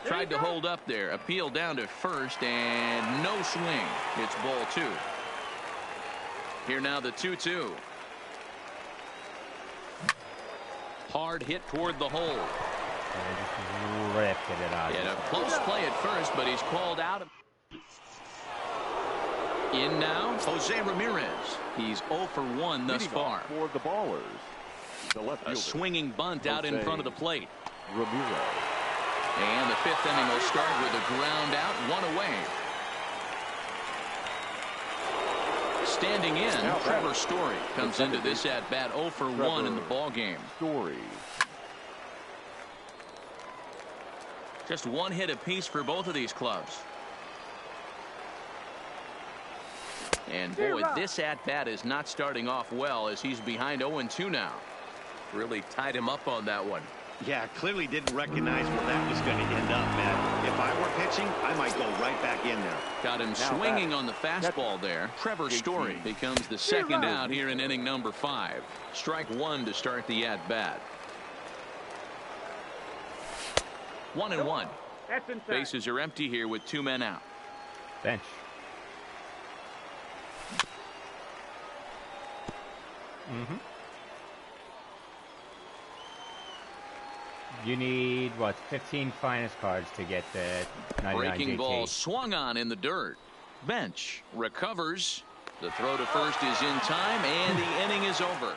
Tried to hold up there, appeal down to first, and no swing. It's ball 2. Here now the 2-2. Hard hit toward the hole. Ripped it out. And a close play at first, but he's called out. In now, Jose Ramirez. He's 0 for 1 thus far. For the Ballers, the left a swinging bunt out in front of the plate. Ramirez. And the 5th inning will start with a ground out, 1 away. Standing in, Trevor Story comes into this at bat 0 for 1 in the ball game. Story. Just 1 hit apiece for both of these clubs. And boy, this at bat is not starting off well as he's behind 0-2 now. Really tied him up on that one. Yeah, clearly didn't recognize where that was going to end up, man. If I were pitching, I might go right back in there. Got him swinging on the fastball there. Trevor Story becomes the second out here in inning number 5. Strike 1 to start the at bat. 1-1. Bases are empty here with 2 men out. Bench. You need, what, 15 finest cards to get the 99 Breaking JT. ball swung on in the dirt. Bench recovers. The throw to first is in time, and the inning is over.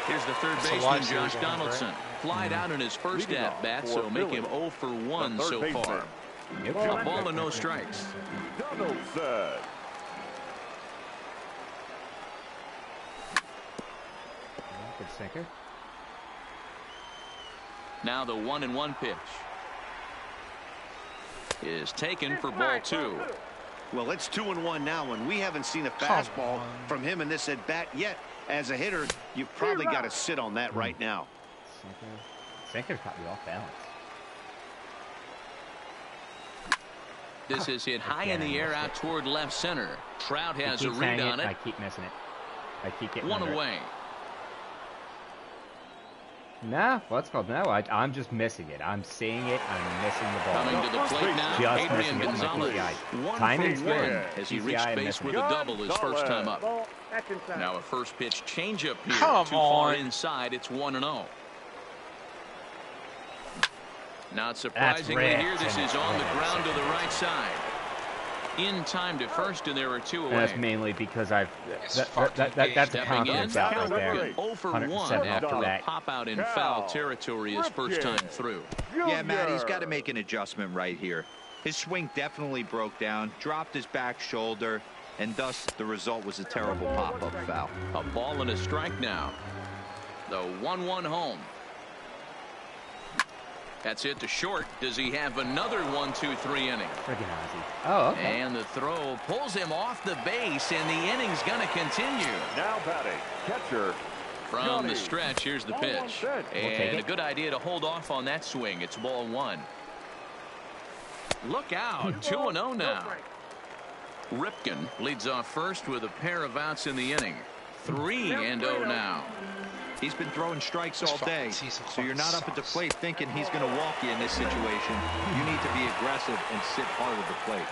Here's the third baseman, Josh Donaldson. Flied out in his first at-bat, so make him 0 for 1 so far. A ball and no strikes. Donaldson. Good sinker. Now the 1-1 pitch is taken for ball 2. Well, it's 2-1 now, and we haven't seen a fastball from him in this at bat yet. As a hitter, you've probably got to sit on that right now. Sinker's caught me off balance. This is hit high in the air out toward left center. Trout has a read on it. I keep missing it. I keep getting 1 away. Nah, what's called no. I'm just missing it. I'm seeing it. I'm missing the ball. Coming to the plate now, just Adrian missing Gonzalez. it. Timing's good. As he reached base with a double his first time up. Now a first pitch changeup here. Come Too far on. inside. It's 1-0. Not surprisingly here, this is on the ground to the right side. In time to first, and there are 2 away. That's mainly because that's a confidence out right there. 0 for 1 after a pop out in foul territory his first time through. Yeah, Matt, he's got to make an adjustment right here. His swing definitely broke down, dropped his back shoulder, and thus the result was a terrible pop-up foul. A ball and a strike now. The 1-1 home. That's it to short. Does he have another 1-2-3 inning? Friggin' Ozzy. Oh, okay. And the throw pulls him off the base, and the inning's going to continue. Now batting, catcher. From the stretch, here's the pitch. And a good idea to hold off on that swing. It's ball 1. Look out. 2-0 now. Ripken leads off first with a pair of outs in the inning. 3-0 now. He's been throwing strikes all day, so you're not up at the plate thinking he's going to walk you in this situation. You need to be aggressive and sit hard at the plate.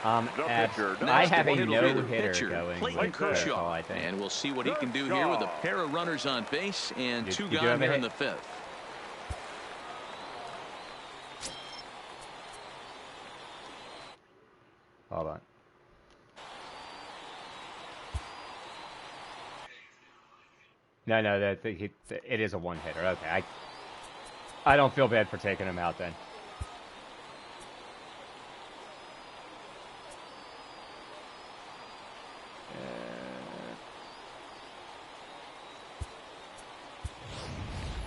I have a no-hitter going Clayton with Kershaw, I think. and we'll see what he can do here with a pair of runners on base and two gone here in the fifth. Hold on. No, it is a one-hitter. Okay, I don't feel bad for taking him out then.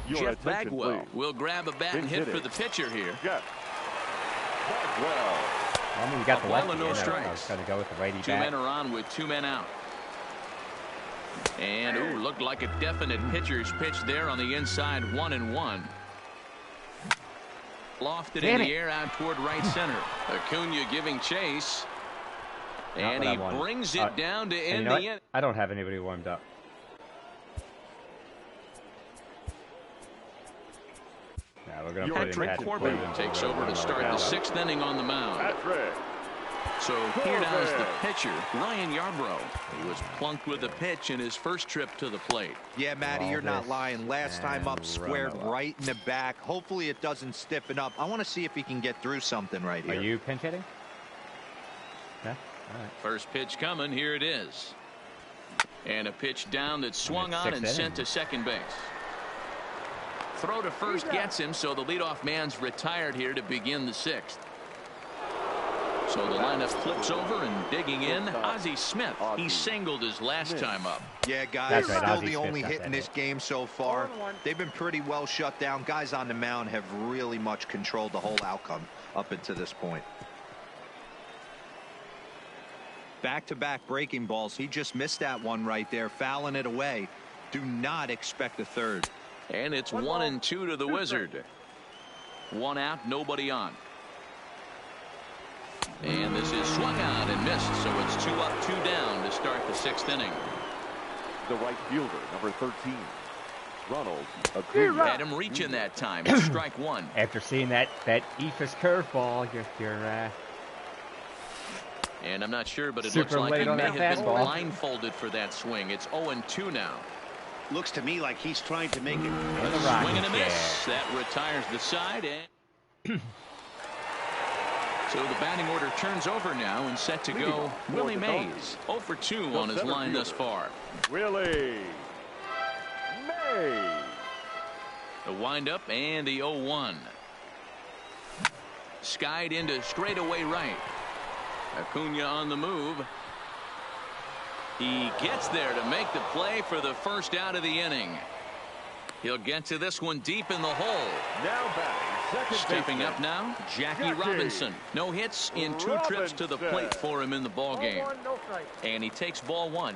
Jeff Bagwell will grab a bat and hit for the pitcher here. Jeff Bagwell. I mean, you got the lefty in. No I was strikes. going to go with the righty bat. Two men are on with two men out. And, ooh, looked like a definite pitcher's pitch there on the inside, 1-1. Lofted in the air out toward right center. Acuna giving chase. And he brings it down to end the inning. I don't have anybody warmed up. Now we're going to put in Patrick Corbin takes over to start the sixth inning on the mound. So here now is the pitcher, Ryan Yarbrough. He was plunked with a pitch in his first trip to the plate. Yeah, Matty, you're not lying. Last time up, squared right in the back. Hopefully it doesn't stiffen up. I want to see if he can get through something right here. Are you pinch hitting? Yeah. All right. First pitch coming. Here it is. And a pitch down that swung on and sent to second base. Throw to first gets him, so the leadoff man's retired here to begin the sixth. So the lineup flips over and digging in, Ozzie Smith. He singled his last time up. Yeah, guys, still the only hit in this game so far. They've been pretty well shut down. Guys on the mound have really much controlled the whole outcome up until this point. Back-to-back breaking balls. He just missed that one right there, fouling it away. Do not expect a third. And it's 1-2 to the Wizard. One out, nobody on. And this is swung on and missed, so it's 2 up, 2 down to start the sixth inning. The right fielder, number 13, Ronald Acuna. Had him reaching that time. It's strike one. After seeing that Ephus curveball, you're and I'm not sure, but it looks like he may have been blindfolded for that swing. It's 0-2 now. Looks to me like he's trying to make it. A swing and a miss. That retires the side. And so the batting order turns over now and set to go. Willie Mays, 0 for 2 on his line thus far. Willie Mays. The windup and the 0-1. Skied into straightaway right. Acuna on the move. He gets there to make the play for the first out of the inning. He'll get to this one deep in the hole. Now batting, stepping up now, Jackie Robinson. No hits in 2 trips to the plate for him in the ball game. And he takes ball 1.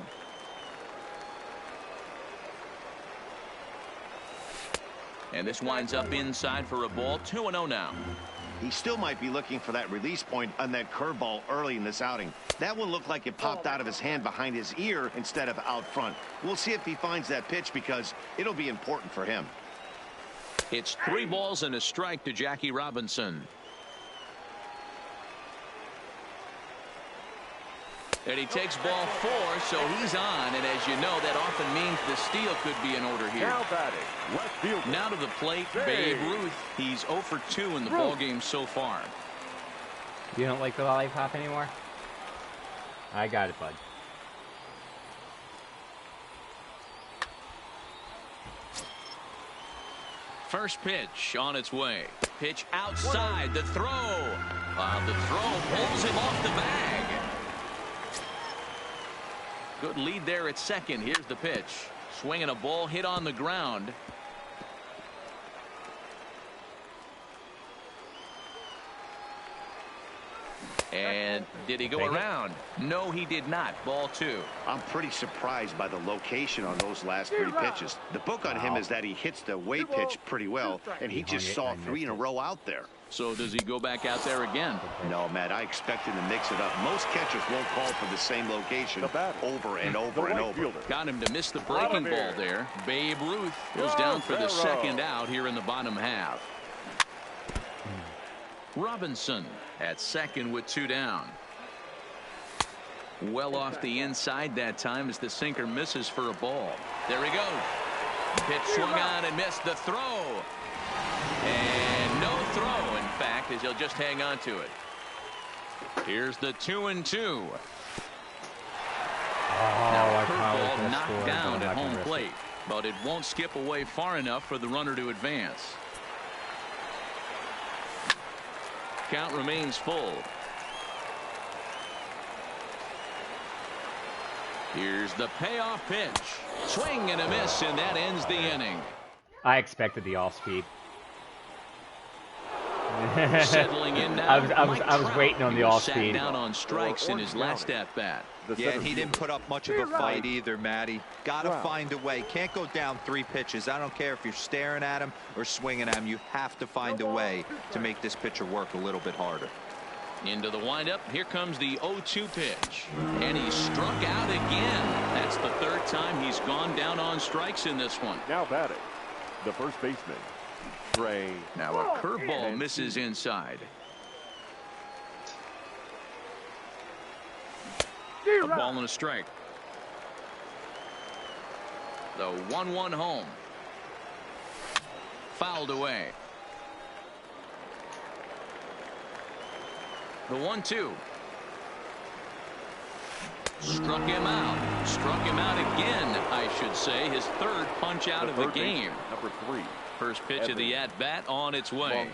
And this winds up inside for a ball. 2-0 now. He still might be looking for that release point on that curveball early in this outing. That one looked like it popped out of his hand behind his ear instead of out front. We'll see if he finds that pitch because it'll be important for him. It's 3 balls and a strike to Jackie Robinson. And he takes ball 4, so he's on. And as you know, that often means the steal could be in order here. Now batting, left fielder. Now to the plate, Babe Ruth. He's 0 for 2 in the ball game so far. You don't like the lollipop anymore? I got it, bud. First pitch on its way. Pitch outside. The throw. The throw pulls him off the bag. Good lead there at second. Here's the pitch. Swinging a ball hit on the ground. And did he go around? No, he did not. Ball 2. I'm pretty surprised by the location on those last 3 pitches. The book on him is that he hits the way pitch pretty well, and he just saw 3 in a row out there. So does he go back out there again? No, Matt, I expect him to mix it up. Most catchers won't call for the same location over and over and over. Got him to miss the breaking ball there. Babe Ruth goes down for the second out here in the bottom half. Robinson at second with 2 down. Well off the inside that time as the sinker misses for a ball. There he goes. Pitch swung on and missed the throw. And no throw, in fact, as he'll just hang on to it. Here's the 2-2. Now, curveball knocked down at home plate, but it won't skip away far enough for the runner to advance. Count remains full. Here's the payoff pitch. Swing and a miss, and that ends the inning. I expected the off-speed. Settling in now. I was waiting on the off-speed. Sat down on strikes in his last at-bat. Yeah, and he didn't put up much of a fight either, Matty. Got to find a way. Can't go down 3 pitches. I don't care if you're staring at him or swinging at him. You have to find a way to make this pitcher work a little bit harder. Into the windup. Here comes the 0-2 pitch. And he struck out again. That's the 3rd time he's gone down on strikes in this one. Now batting, the first baseman, Trey. Now a curveball misses inside. A ball and a strike. The 1-1 home. Fouled away. The 1-2. Struck him out. Struck him out again, I should say. His 3rd punch out of the game. Number 3. First pitch of the at-bat on its way.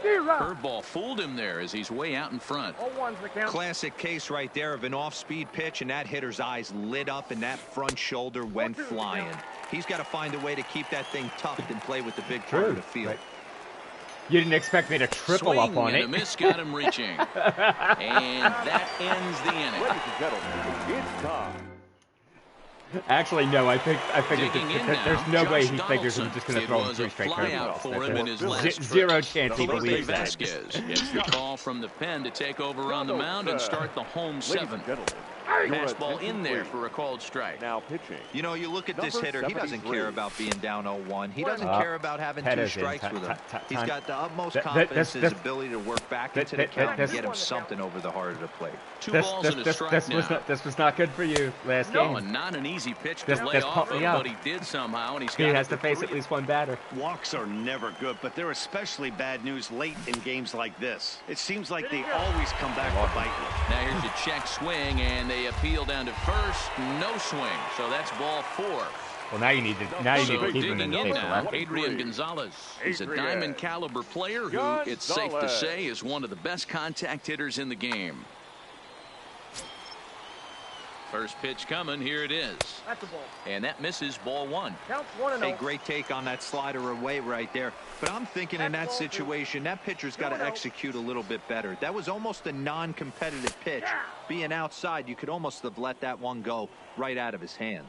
Curveball fooled him there as he's way out in front. Classic case right there of an off-speed pitch, and that hitter's eyes lit up and that front shoulder went flying. He's got to find a way to keep that thing tucked and play with the big part of the field. Right. You didn't expect me to triple up on it. And a miss got him reaching. And that ends the inning. Ladies and gentlemen, it's time. Actually, no. I think there's no way he figures I'm just going to throw him 3 straight curveballs. Zero chance he believes that. It's the call from the pen to take over on the mound and start the home 7th. Fastball in there for a called strike. Now pitching. You know, you look at this hitter, he doesn't care about being down 0-1. He doesn't care about having 2 strikes with him. He's got the utmost confidence in his ability to work back into the count and get him something over the heart of the plate. 2 balls and a strike now. This was not good for you last game. No, not an easy pitch to lay off of, but he did somehow, and he has to face at least 1 batter. Walks are never good, but they're especially bad news late in games like this. It seems like they always come back to bite you. Now here's a check swing, and they appeal down to first. No swing, so that's ball 4. Well, now you need to keep him in the face now. Adrian Gonzalez is a diamond caliber player who, it's safe to say, is one of the best contact hitters in the game. First pitch coming. Here it is. That's a ball. And that misses, ball 1. Counts 1-0. Hey, great take on that slider away right there. But I'm thinking in that situation, that pitcher's got to execute a little bit better. That was almost a non-competitive pitch. Being outside, you could almost have let that one go right out of his hand.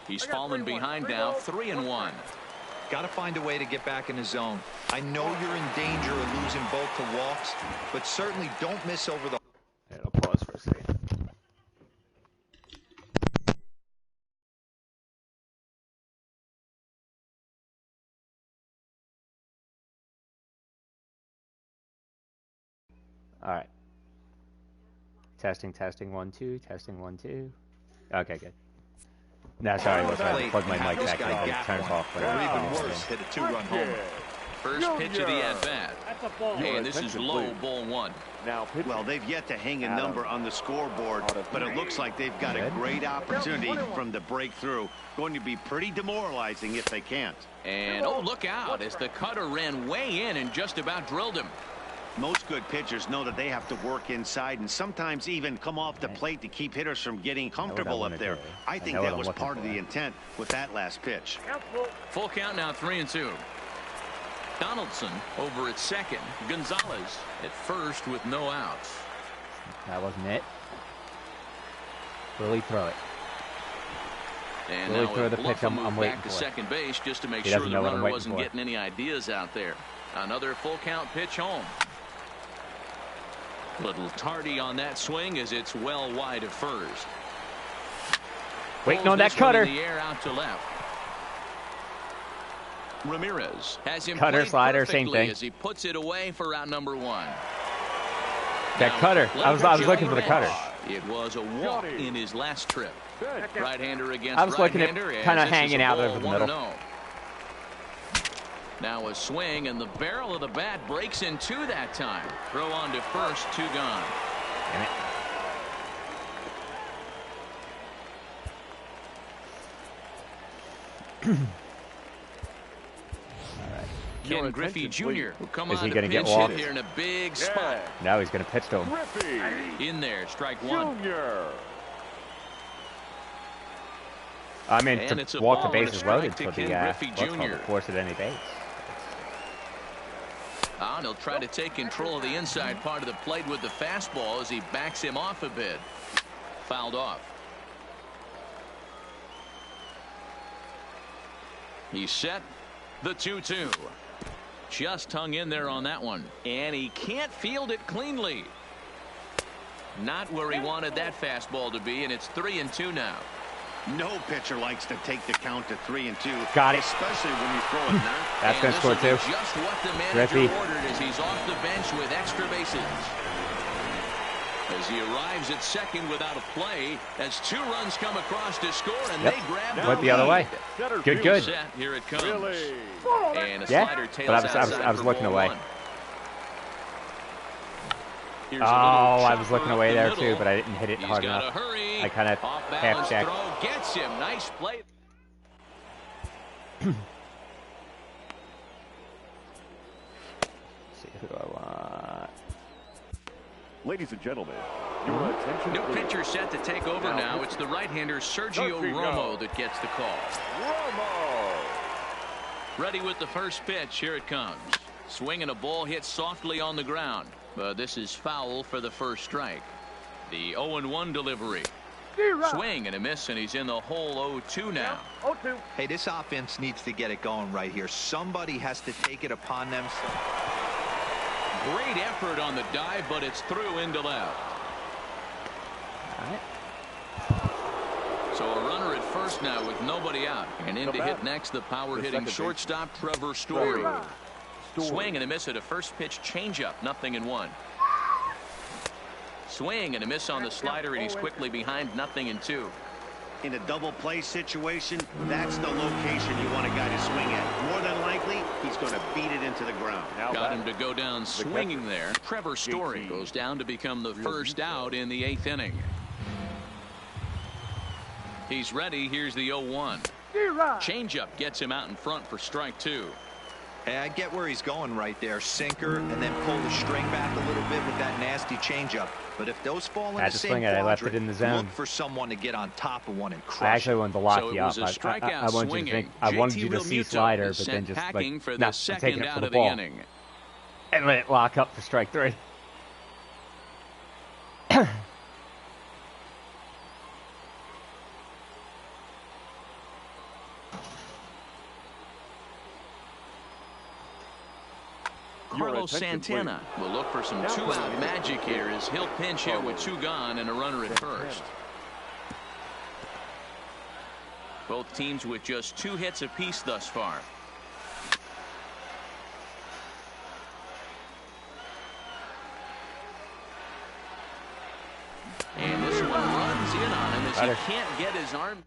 He's fallen behind now, 3-1. Got to find a way to get back in the zone. I know you're in danger of losing both to walks, but certainly don't miss over the... I'll pause for a second. All right. Testing, 1, 2. Testing, 1, 2. Okay, good. No, sorry, I plugged my mic back in. I turned it off. Or even worse, hit a 2-run homer. First pitch of the at-bat. And this is low, ball 1. Well, they've yet to hang a number on the scoreboard, but it looks like they've got a great opportunity from the breakthrough. Going to be pretty demoralizing if they can't. And, oh, look out, as the cutter ran way in and just about drilled him. Most good pitchers know that they have to work inside and sometimes even come off the plate to keep hitters from getting comfortable up there. I think that was part of the intent with that last pitch. Full count now, 3-2. Donaldson over at second. Gonzalez at first with no outs. That wasn't it. Really throw it. And really now throw the pitch. I'm waiting back for to second base just to make he sure the runner wasn't getting any ideas out there. Another full count pitch home. Little tardy on that swing as it's well wide of first. Waiting on that cutter. In the air out to left. Ramirez has him cutter, slider, same thing. As he puts it away for out number 1. That cutter. I was looking for the cutter. It was a walk in his last trip. Right-hander against I was looking at right-hander. kind of hanging out over the middle. Now a swing, and the barrel of the bat breaks in two that time. Throw on to first, 2 gone. Damn it. Ken Griffey Jr. will come Is on he to going to get pinch walked? hit here in a big spot. No, he's going to pitch to him. In there, strike 1. I mean, And to walk the bases loaded for the Griffey Jr. force at any base. And he'll try to take control of the inside part of the plate with the fastball as he backs him off a bit. Fouled off. He's set. The 2-2. Just hung in there on that one. And he can't field it cleanly. Not where he wanted that fastball to be, and it's 3-2 now. No pitcher likes to take the count to 3-2. Got it. Especially when you throw it now. That's going to score 2. Just what the manager ordered as he's off the bench with extra bases. As he arrives at second without a play, as 2 runs come across to score, and they grab went the other way. Good. Set, here it comes. And a Yeah, slider tails but I was looking away. I was looking away there too, but I didn't hit it hard enough. I kind of half checked. Gets him. Nice play. See who do I want? Ladies and gentlemen, your attention. New pitcher set to take over now. It's the right-hander Sergio Romo that gets the call. Romo. Ready with the first pitch. Here it comes. Swing and a ball hit softly on the ground. But this is foul for the first strike. The 0-1 delivery. Swing and a miss, and he's in the hole 0-2 now. Hey, this offense needs to get it going right here. Somebody has to take it upon themselves. Great effort on the dive, but it's through into left. All right. So a runner at first now with nobody out. And in to hit next, the power-hitting shortstop, Trevor Story. Swing and a miss at a first pitch changeup, 0-1. Swing and a miss on the slider, and he's quickly behind 0-2. In a double play situation, that's the location you want a guy to swing at. More than likely, he's going to beat it into the ground. Got him to go down swinging there. Trevor Story goes down to become the first out in the 8th inning. He's ready. Here's the 0-1. Changeup gets him out in front for strike 2. Hey, I get where he's going right there. Sinker, and then pull the string back a little bit with that nasty changeup. But if those fall in the same quadrant, I left it in the zone. Look for someone to get on top of one and crush. I actually wanted to lock you up. I wanted you to see slider, but then just like, no, take it for the ball. And let it lock up for strike 3. Carlos Santana will look for some 2-out magic here as he'll pinch hit with 2 gone and a runner at first. Both teams with just 2 hits apiece thus far. And this one runs in on him as he can't get his arm.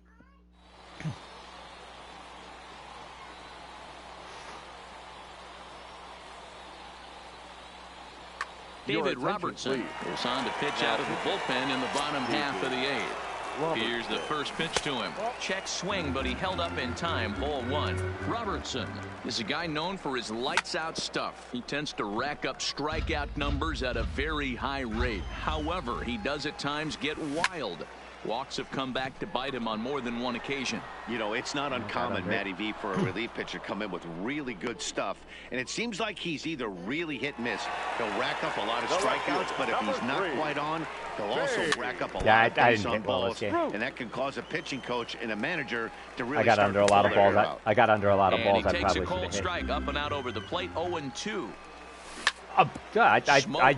David Robertson goes on to pitch out of the bullpen in the bottom half of the 8th. Here's the first pitch to him. Check swing, but he held up in time. Ball 1. Robertson is a guy known for his lights-out stuff. He tends to rack up strikeout numbers at a very high rate. However, he does at times get wild. Walks have come back to bite him on more than one occasion. You know, it's not uncommon, Matty V, for a relief pitcher to come in with really good stuff. And it seems like he's either really hit and miss. He'll rack up a lot of strikeouts, but if he's not quite on, he'll also rack up a lot of base on balls. And that can cause a pitching coach and a manager to really I got under a lot of balls. I got under a lot of balls. And he takes a cold strike up and out over the plate, 0-2. I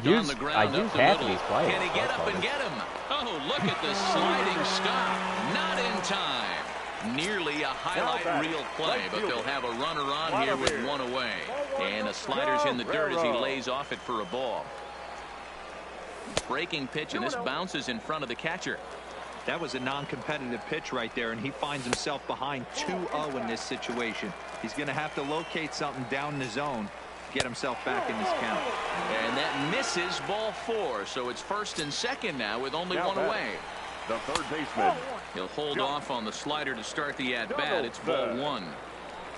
used half of these plays. Can he get up and get him? Oh, look at the sliding stop. Not in time. Nearly a highlight reel play, but they'll have a runner on here with 1 away. And the slider's in the dirt as he lays off it for a ball. Breaking pitch, and this bounces in front of the catcher. That was a non-competitive pitch right there, and he finds himself behind 2-0 in this situation. He's going to have to locate something down in the zone to get himself back in this count. And that misses, ball 4. So it's first and second now with only one away. The third baseman. He'll hold off on the slider to start the at-bat. It's ball 1.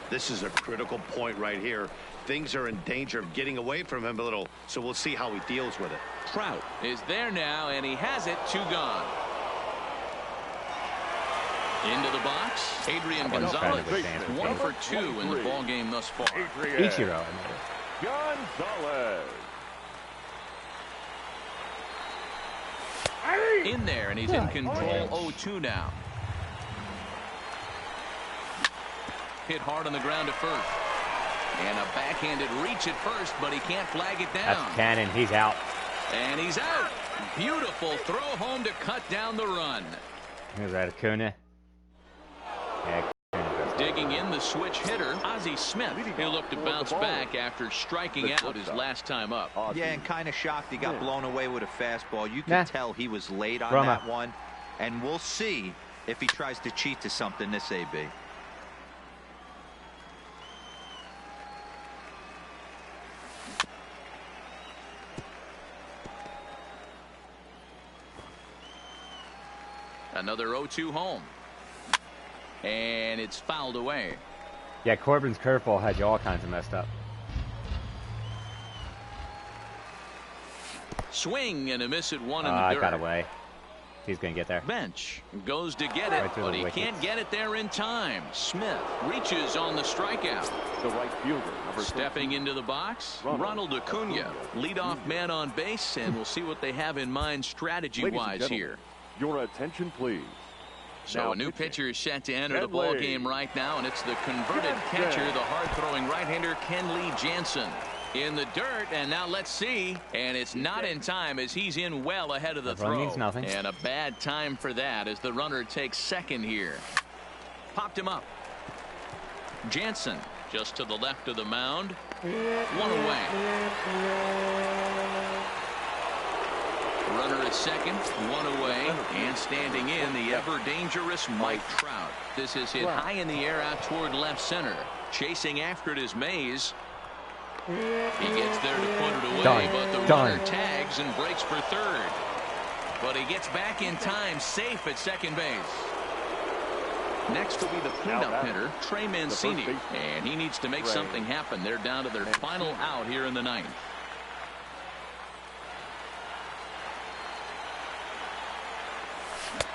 This is a critical point right here. Things are in danger of getting away from him a little, so we'll see how he deals with it. Trout is there now, and he has it. 2 gone. Into the box, Adrian Gonzalez, 1 for 2 in the ball game thus far. Ichiro. Gonzalez. In there, and he's in control. 0-2 now. Hit hard on the ground at first. And a backhanded reach at first, but he can't flag it down. That's Cannon. He's out. And he's out. Beautiful throw home to cut down the run. Here's that Acuna. Yeah, Digging in the switch hitter, Ozzie Smith. He'll look to bounce back after striking out his last time up. Yeah, and kind of shocked he got blown away with a fastball. You could tell he was late on that one. And we'll see if he tries to cheat to something this AB. Another 0-2 home. And it's fouled away. Yeah, Corbin's curveball had you all kinds of messed up. Swing and a miss at 1 in the dirt. I got away. He's going to get there. Bench goes to get it, but he can't get it there in time. Smith reaches on the strikeout. The right fielder. Stepping into the box, Ronald Acuna, leadoff man on base, and we'll see what they have in mind strategy-wise here. Your attention, please. So a new pitcher is set to enter the ball game right now, and it's the converted catcher, the hard-throwing right-hander Ken Lee Jansen. In the dirt, and now let's see. And it's not in time as he's in well ahead of the throw. Means nothing. And a bad time for that as the runner takes second here. Popped him up. Jansen just to the left of the mound. 1 away. Runner at second, 1 away, and standing in the ever-dangerous Mike Trout. This is hit high in the air out toward left center. Chasing after it is Mays. He gets there to put it away, but the runner tags and breaks for third. But he gets back in time, safe at second base. Next will be the cleanup hitter, Trey Mancini, and he needs to make something happen. They're down to their final out here in the 9th.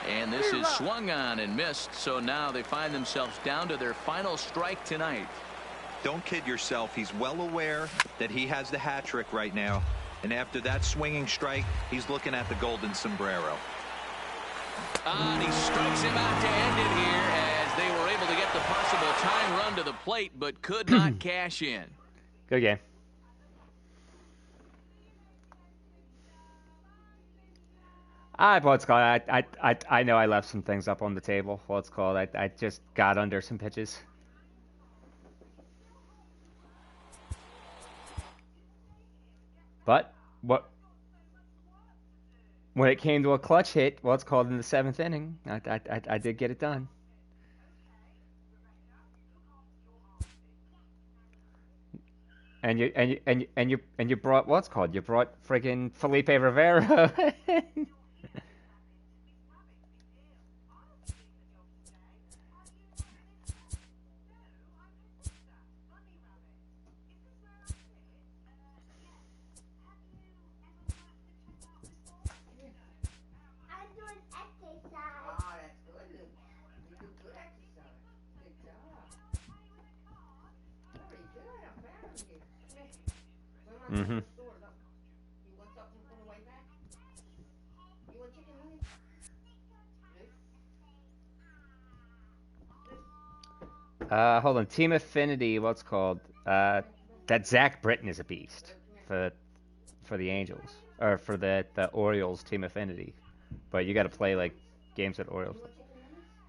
And this is swung on and missed, so now they find themselves down to their final strike tonight. Don't kid yourself. He's well aware that he has the hat trick right now. And after that swinging strike, he's looking at the golden sombrero. And he strikes him out to end it here as they were able to get the possible tying run to the plate, but could not cash in. Good game. All right, what's called? I know I left some things up on the table. What's called? I just got under some pitches. But when it came to a clutch hit, what's called in the 7th inning, I did get it done. And you brought what's called? You brought friggin' Felipe Rivera. Mm-hmm. Hold on. Team Affinity, what's called? That Zach Britton is a beast for the Angels. Or for the Orioles Team Affinity. But you gotta play like games at Orioles.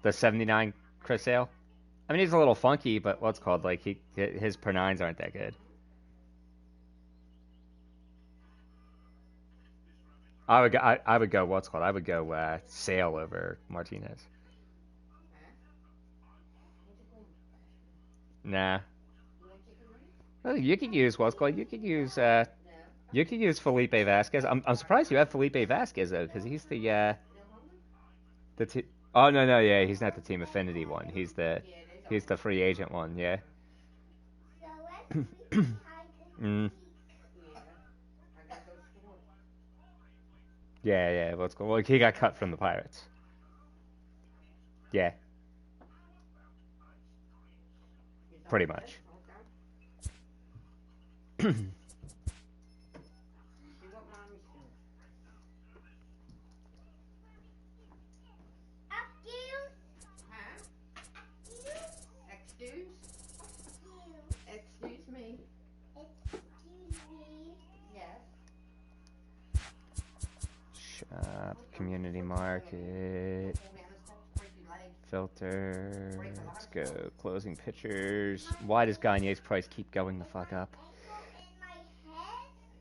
The 79 Chris Sale. I mean, he's a little funky, but what's called? Like his per nines aren't that good. I would go what's called. I would go Sale over Martinez. Nah. Well, you could use what's called. You could use Felipe Vasquez. I'm surprised you have Felipe Vasquez though, because he's the oh no yeah, he's not the Team Affinity one. He's the free agent one. Yeah. Mm. Yeah, what's called. Well, he got cut from the Pirates. Yeah. Pretty much. Excuse me. Yes. Shop, community market, filter. Let's go. Closing pictures. Why does Gagne's price keep going the fuck up?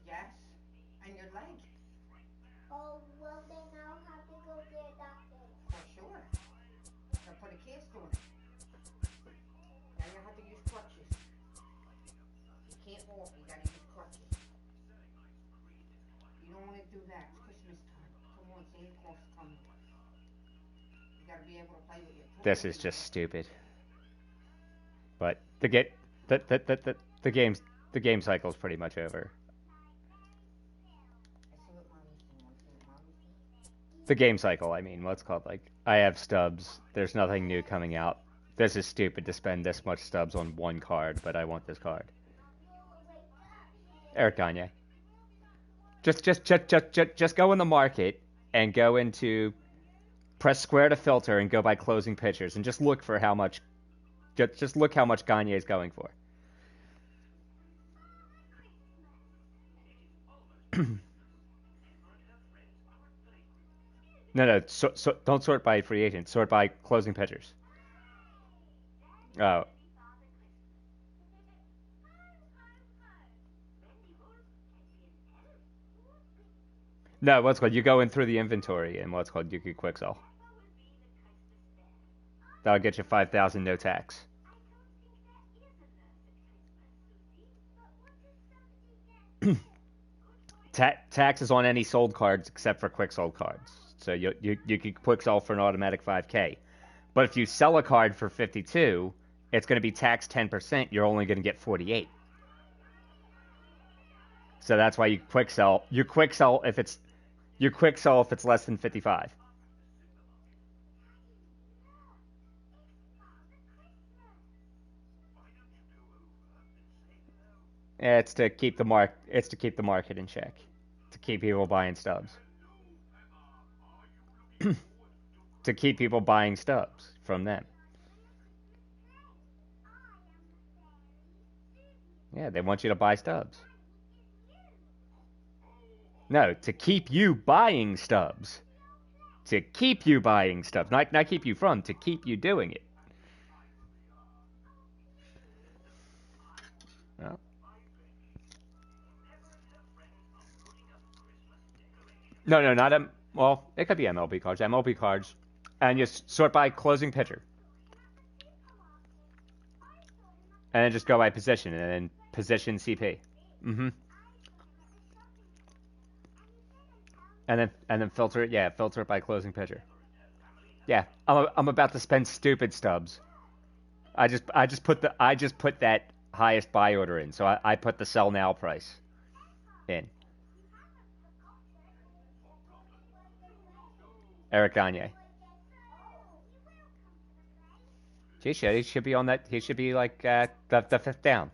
Yes. And your leg. Oh, well then I'll have to go get a doctor. For sure. They'll put a cast on it. Now you have to use crutches. You can't walk, you gotta use crutches. You don't want to do that. It's Christmas time. Come on, Santa Claus is coming. You gotta be able to play with your toys. This is just stupid. But the game cycle is pretty much over. The game cycle, I mean, what's called, like, I have stubs. There's nothing new coming out. This is stupid to spend this much stubs on one card, but I want this card. Eric Gagne. Just go in the market and go into press square to filter and go by closing pictures and just look for how much. Just look how much Gagne is going for. No, don't sort by free agent. Sort by closing pitchers. Oh. No, what's called, you go in through the inventory and what's called, you can quick sell. That'll get you 5,000 no tax. Tax is on any sold cards except for quick sold cards. So you can quick sell for an automatic 5K. But if you sell a card for 52, it's going to be taxed 10%. You're only going to get 48. So that's why you quick sell. You quick sell if it's less than 55. It's to keep the market in check. To keep people buying stubs. To keep people buying stubs from them. Yeah, they want you to buy stubs. No, to keep you buying stubs. To keep you buying stubs. Not keep you from, to keep you doing it. Well. No, not well, it could be MLB cards. MLB cards. And you sort by closing pitcher. And then just go by position, and then position CP. Mm-hmm. And then filter it. Yeah, filter it by closing pitcher. Yeah, I'm about to spend stupid stubs. I just put that highest buy order in, so I put the sell now price in. Eric Gagne. He should be on that. He should be like the fifth down.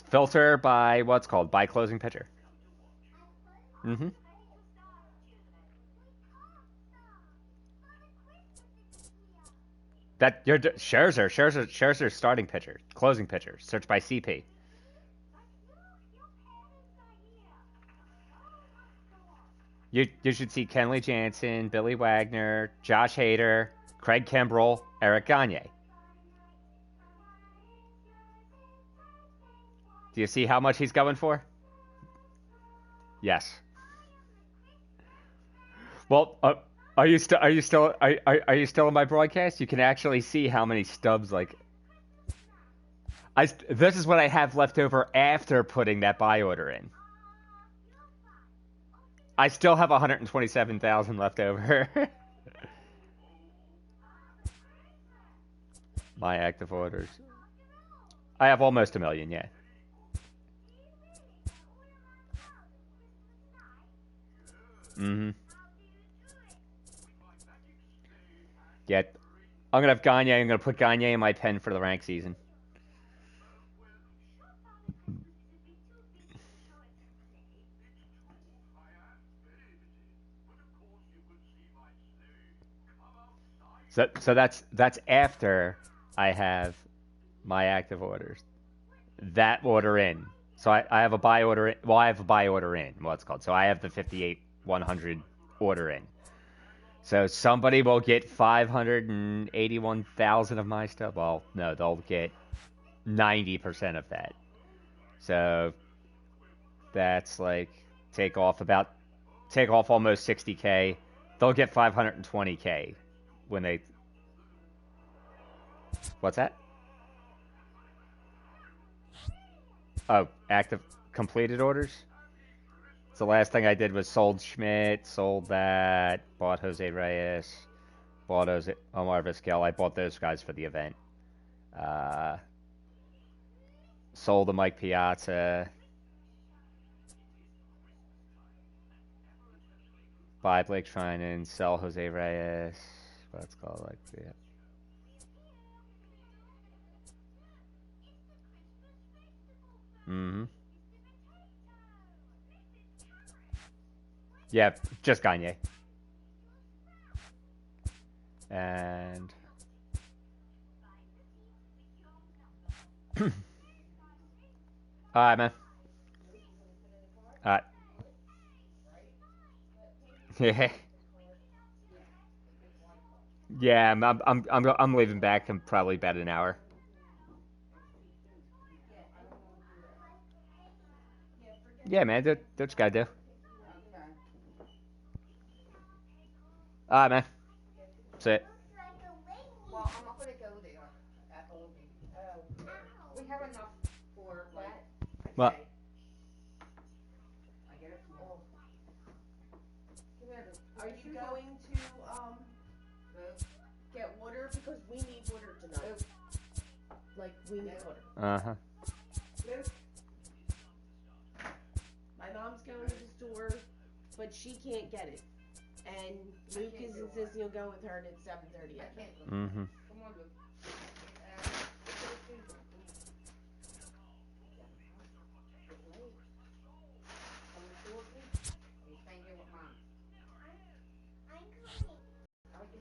Filter by what's called by closing pitcher. Mm-hmm. That you're Scherzer starting pitcher, closing pitcher. Search by CP. You should see Kenley Jansen, Billy Wagner, Josh Hader, Craig Kimbrell, Eric Gagne. Do you see how much he's going for? Yes. Well, are you still in my broadcast? You can actually see how many stubs like. This is what I have left over after putting that buy order in. I still have 127,000 left over. My active orders. I have almost 1 million, yeah. Mm-hmm. Yeah, I'm gonna have Gagne. I'm gonna put Gagne in my pen for the rank season. So that's after I have my active orders. That order in. So I have a buy order in. Well, I have a buy order in. What's called. So I have the 58,100 order in. So somebody will get 581,000 of my stuff. Well, no, they'll get 90% of that. So that's like take off almost 60K. They'll get 520K when they. What's that? Oh, active completed orders. So the last thing I did was sold Schmidt, sold that, bought Jose Reyes, bought Omar Vizquel. I bought those guys for the event. Sold the Mike Piazza. Buy Blake Treinen, sell Jose Reyes. What's called like yeah. Mm-hmm. Yeah, just Gagne. And alright, man. Alright. Yeah. Yeah, I'm leaving back in probably about an hour. Yeah, man, do what you gotta do. Alright, man. That's it. Well, I'm not gonna go there at all. We have enough for that. What? I get it from all. Are you going to get water? Because we need water tonight. Like, we need water. Uh-huh. My mom's going to the store, but she can't get it. And Luke is insisting you'll go with her, and it's 7:30 at night. Mm-hmm. Come on, Luke.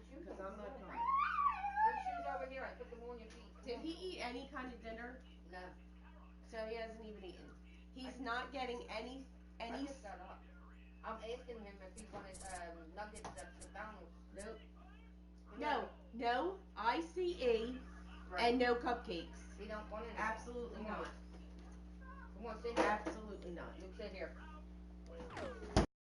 Because I'm not coming. Put shoes over here. I put them on your feet. Did he eat any kind of dinner? No. So he hasn't even eaten. He's not getting any. I picked that up. I'm asking him if he wanted nuggets at McDonald's. Nope. No ICE and no cupcakes. He don't want it. Absolutely not. Come on, sit here. Absolutely not. Luke, sit here.